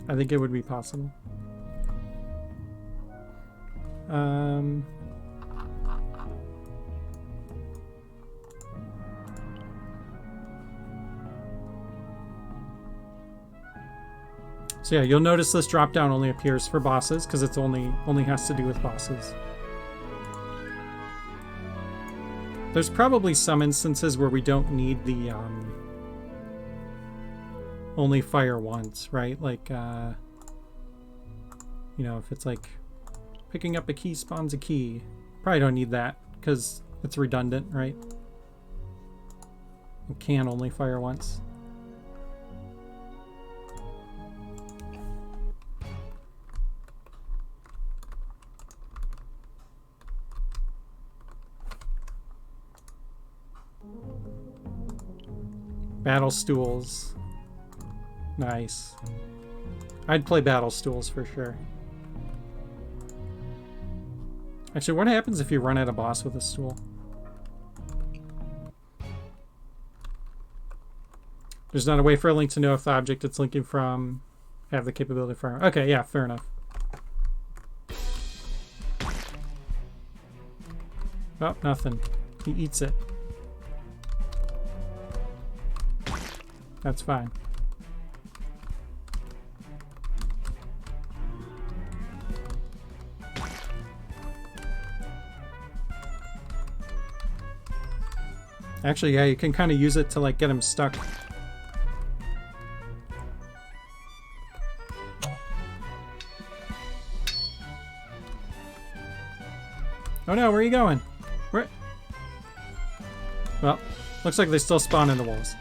I think it would be possible. So yeah, you'll notice this drop down only appears for bosses because it's only has to do with bosses. There's probably some instances where we don't need the only fire once, right? Like you know, if it's like picking up a key spawns a key. Probably don't need that because it's redundant, right? It can only fire once. Battle stools. Nice. I'd play battle stools for sure. Actually, what happens if you run at a boss with a stool? There's not a way for a link to know if the object it's linking from have the capability for... Okay, yeah, fair enough. Oh, nothing. He eats it. That's fine. Actually, yeah, you can kind of use it to like get him stuck. Oh no, where are you going? Where? Well, looks like they still spawn in the walls.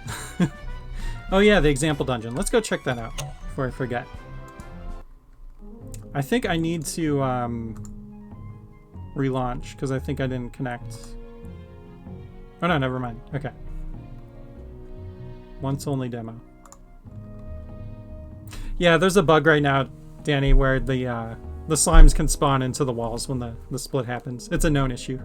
Oh yeah, the example dungeon. Let's go check that out before I forget. I think I need to relaunch because I think I didn't connect. Oh no, never mind. Okay. Once only demo. Yeah, there's a bug right now, Danny, where the slimes can spawn into the walls when the split happens. It's a known issue.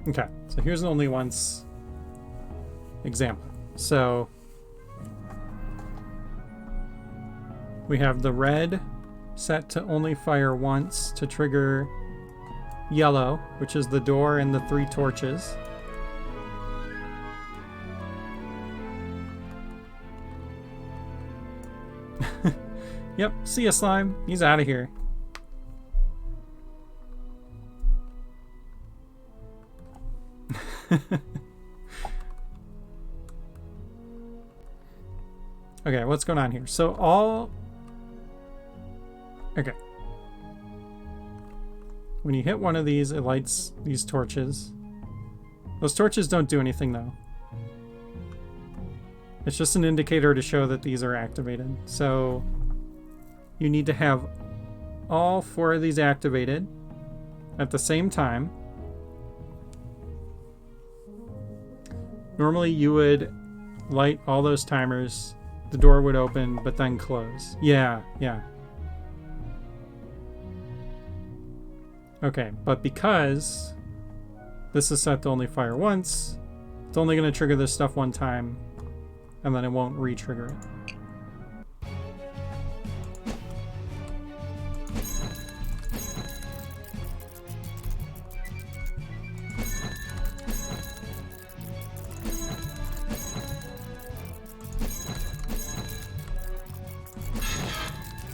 Okay, so here's an only once example. So we have the red set to only fire once to trigger yellow, which is the door and the 3 torches. Yep, see ya, slime. He's out of here. Okay, what's going on here? So all... Okay. When you hit one of these, it lights these torches. Those torches don't do anything, though. It's just an indicator to show that these are activated. So you need to have all 4 of these activated at the same time. Normally you would light all those timers, the door would open, but then close. Yeah. Okay, but because this is set to only fire once, it's only going to trigger this stuff one time, and then it won't re-trigger it.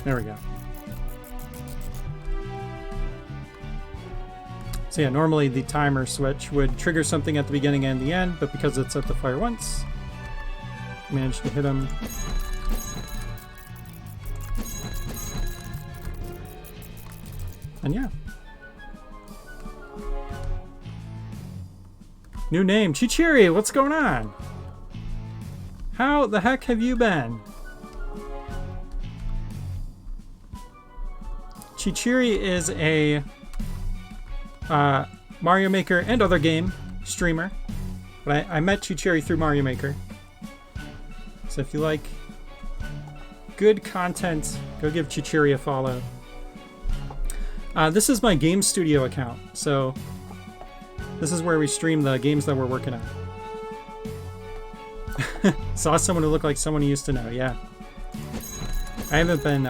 There we go. So yeah, normally the timer switch would trigger something at the beginning and the end, but because it's set to fire once, managed to hit him. And yeah. New name, Chichiri, what's going on? How the heck have you been? Chichiri is a Mario Maker and other game streamer. But I met Chichiri through Mario Maker. So if you like good content, go give Chichiri a follow. This is my game studio account. So this is where we stream the games that we're working on. Saw someone who looked like someone you used to know, yeah. I haven't been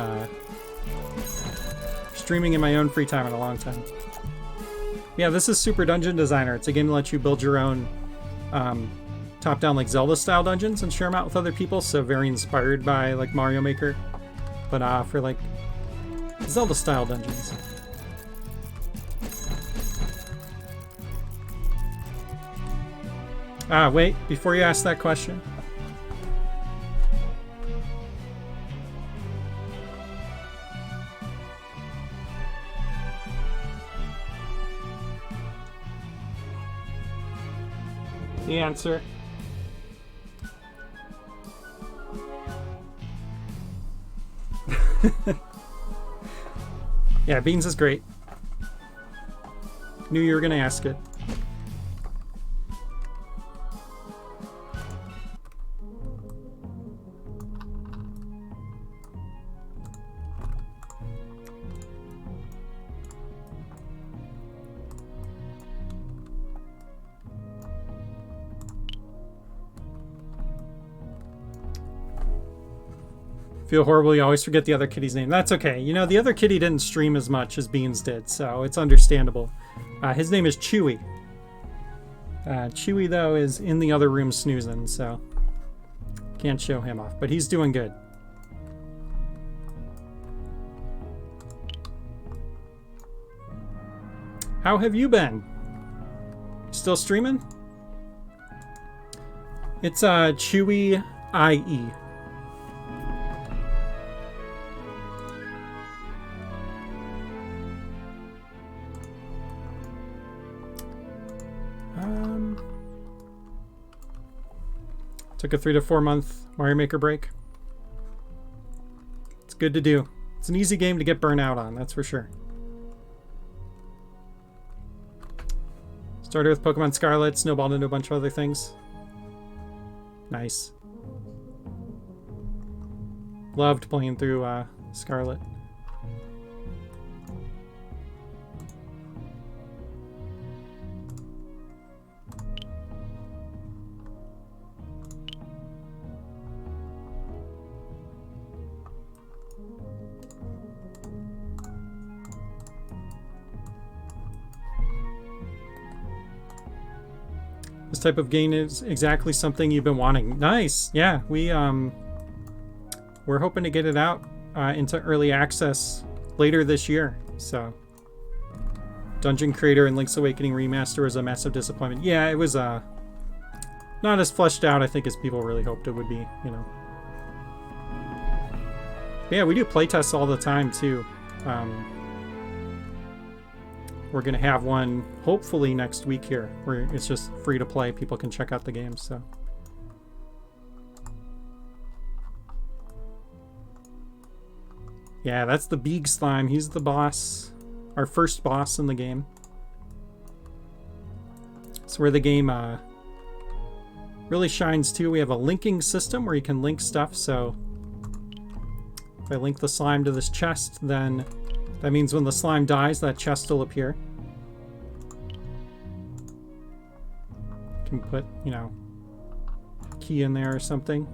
streaming in my own free time in a long time. Yeah, this is Super Dungeon Designer. It's a game that lets you build your own top-down like Zelda-style dungeons and share them out with other people. So very inspired by like Mario Maker, but for like Zelda-style dungeons. Wait, before you ask that question. The answer. Yeah, Beans is great. Knew you were gonna ask it. Feel horrible, you always forget the other kitty's name. That's okay. You know, the other kitty didn't stream as much as Beans did, so it's understandable. His name is Chewy. Chewy, though, is in the other room snoozing, so can't show him off, but he's doing good. How have you been? Still streaming? It's Chewy IE. Took a 3 to 4 month Mario Maker break. It's good to do. It's an easy game to get burnt out on, that's for sure. Started with Pokemon Scarlet, snowballed into a bunch of other things. Nice. Loved playing through Scarlet. This type of game is exactly something you've been wanting. Nice. Yeah, we're hoping to get it out into early access later this year. So Dungeon Creator and Link's Awakening Remaster was a massive disappointment. Yeah, it was not as fleshed out, I think, as people really hoped it would be, you know. But yeah, we do playtests all the time too. We're gonna have one hopefully next week here, where it's just free to play. People can check out the game. So yeah, that's the Beeg Slime. He's the boss, our first boss in the game. It's where the game really shines too. We have a linking system where you can link stuff. So if I link the slime to this chest, then that means when the slime dies, that chest will appear. You can put, you know, key in there or something.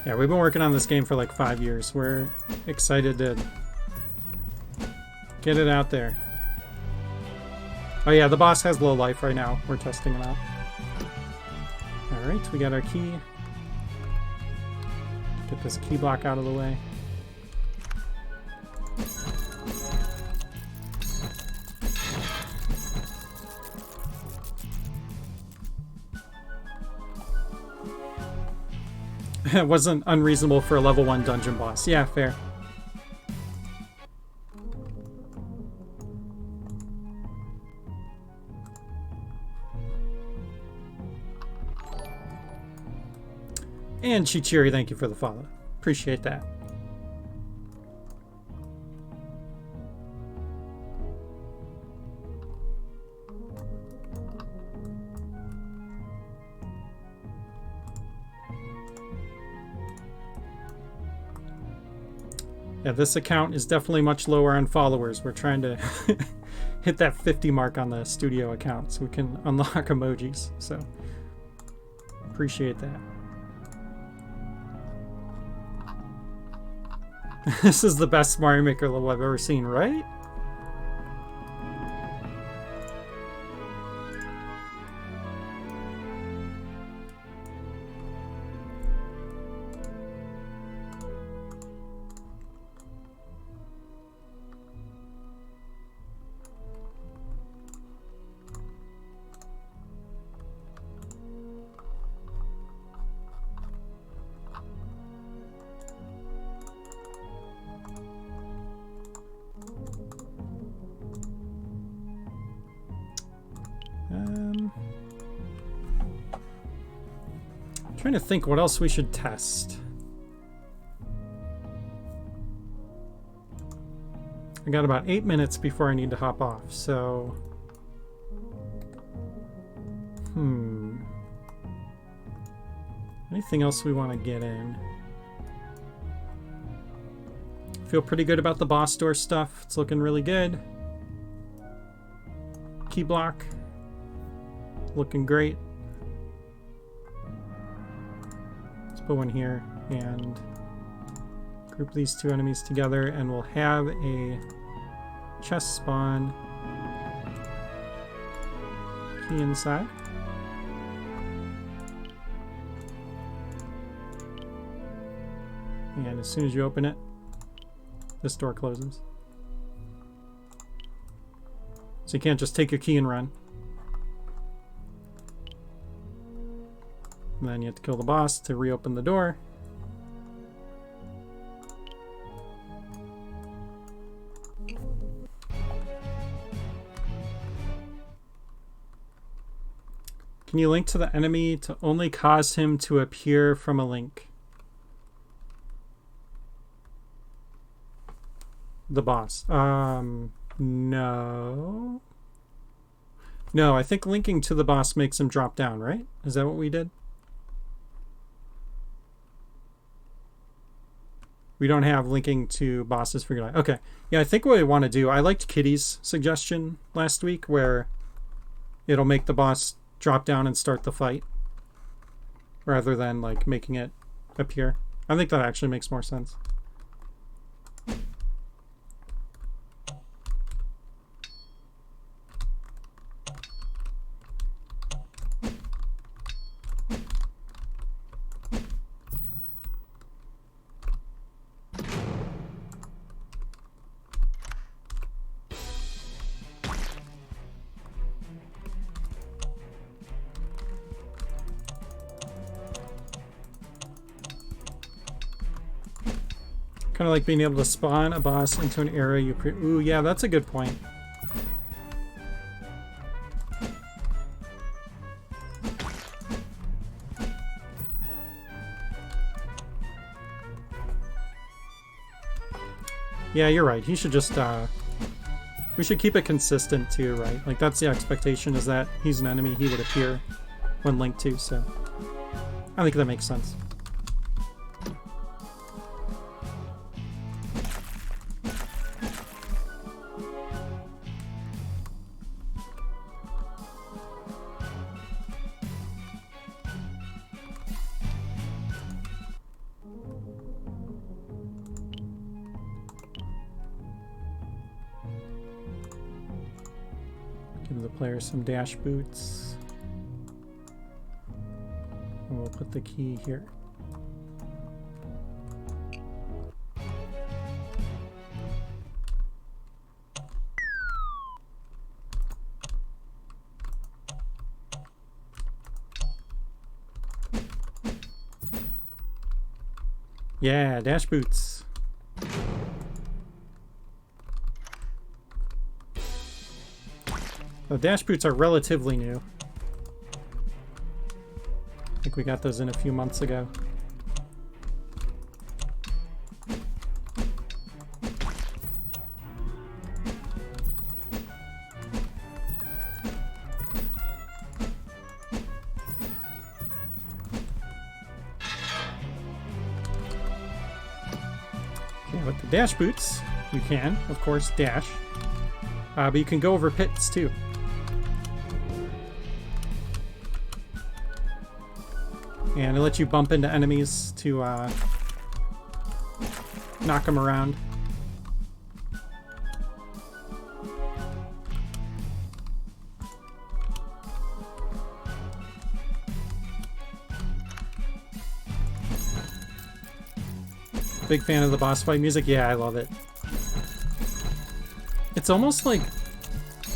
Yeah, we've been working on this game for like 5 years. We're excited to get it out there. Oh yeah, the boss has low life right now. We're testing him out. Alright, we got our key. Get this key block out of the way. It wasn't unreasonable for a level 1 dungeon boss. Yeah, fair. And Chichiri, thank you for the follow. Appreciate that. Yeah, this account is definitely much lower on followers. We're trying to hit that 50 mark on the studio account so we can unlock emojis. So, appreciate that. This is the best Mario Maker level I've ever seen, right? Trying to think what else we should test. I got about 8 minutes before I need to hop off, so... Anything else we want to get in? Feel pretty good about the boss door stuff. It's looking really good. Key block. Looking great. Put one here and group these two enemies together, and we'll have a chest spawn key inside. And as soon as you open it, this door closes. So you can't just take your key and run. And then you have to kill the boss to reopen the door. Can you link to the enemy to only cause him to appear from a link? The boss. No. No, I think linking to the boss makes him drop down, right? Is that what we did? We don't have linking to bosses for your life. Okay. Yeah, I think what I want to do, I liked Kitty's suggestion last week where it'll make the boss drop down and start the fight rather than like making it appear. I think that actually makes more sense. Kind of like being able to spawn a boss into an area you create. Ooh, yeah, that's a good point. Yeah, you're right. He should just, we should keep it consistent too, right? Like, that's the expectation, is that he's an enemy, he would appear when linked to, so I think that makes sense. Give the player some dash boots. And we'll put the key here. Yeah, dash boots. The dash boots are relatively new. I think we got those in a few months ago. Yeah, with the dash boots, you can, of course, dash. But you can go over pits, too. And it lets you bump into enemies to knock them around. Big fan of the boss fight music. Yeah, I love it. It's almost like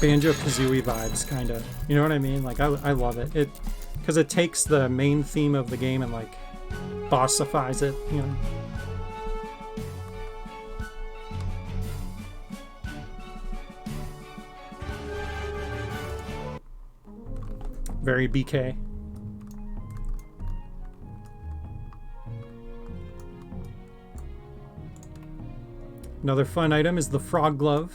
Banjo-Kazooie vibes, kind of. You know what I mean? Like, I love it. Because it takes the main theme of the game and, like, bossifies it, you know? Very BK. Another fun item is the frog glove.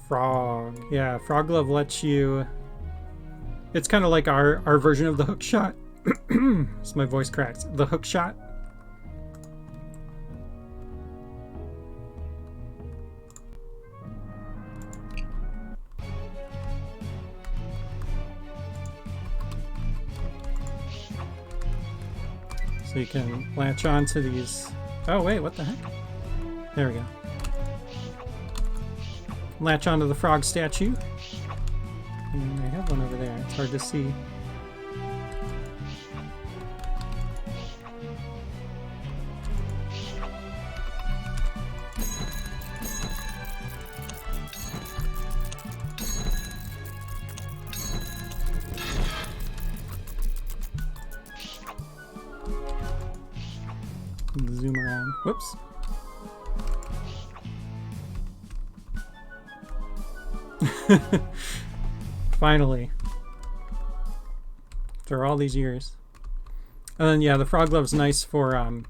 Frog. Yeah, frog glove lets you... It's kind of like our version of the hook shot. So my voice cracks. The hook shot. So you can latch onto these... Oh wait, what the heck? There we go. Latch onto the frog statue. And I have one over there. It's hard to see. Zoom around. Whoops. Finally. After all these years. And then, yeah, the frog glove's nice for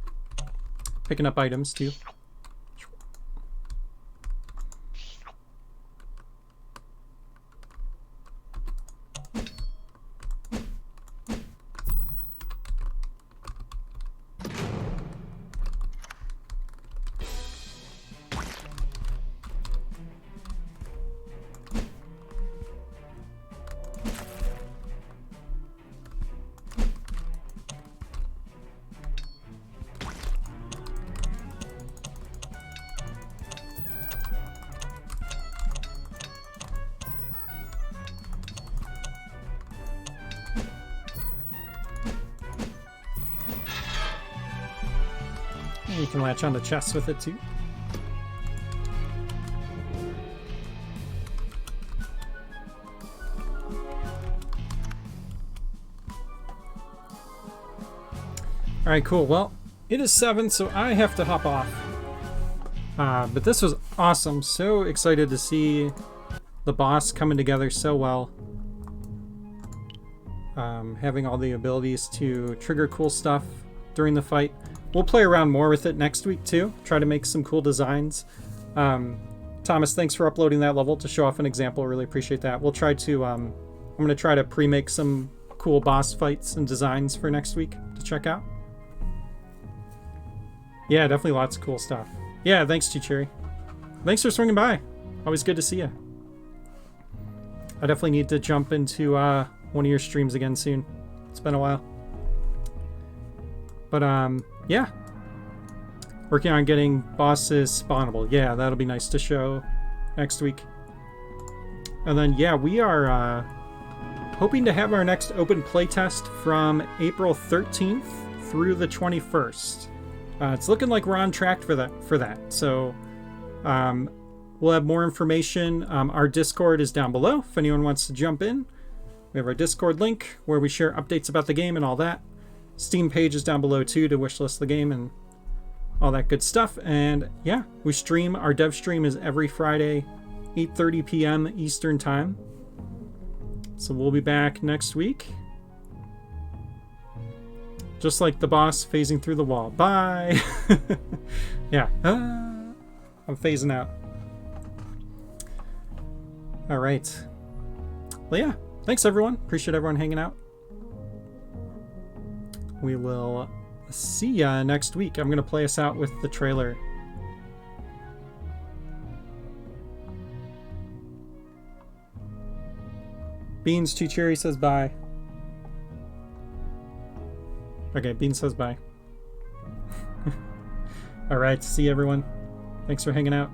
picking up items, too. And you can latch onto chests with it too. Alright, cool. Well, it is 7, so I have to hop off. But this was awesome. So excited to see the boss coming together so well. Having all the abilities to trigger cool stuff during the fight. We'll play around more with it next week too. Try to make some cool designs. Thomas, thanks for uploading that level to show off an example. Really appreciate that. We'll try to, I'm going to try to pre-make some cool boss fights and designs for next week to check out. Yeah, definitely lots of cool stuff. Yeah, thanks, Chichiri. Thanks for swinging by. Always good to see you. I definitely need to jump into one of your streams again soon. It's been a while. But, yeah. Working on getting bosses spawnable. Yeah, that'll be nice to show next week. And then, yeah, we are hoping to have our next open playtest from April 13th through the 21st. It's looking like we're on track for that. So we'll have more information. Our Discord is down below if anyone wants to jump in. We have our Discord link where we share updates about the game and all that. Steam page is down below too to wishlist the game and all that good stuff. And yeah, we stream. Our dev stream is every Friday, 8:30 p.m. Eastern time. So we'll be back next week. Just like the boss phasing through the wall. Bye! Yeah. I'm phasing out. Alright. Well, yeah. Thanks, everyone. Appreciate everyone hanging out. We will see ya next week. I'm going to play us out with the trailer. Beans Chichiri says bye. Okay, Bean says bye. Alright, see everyone. Thanks for hanging out.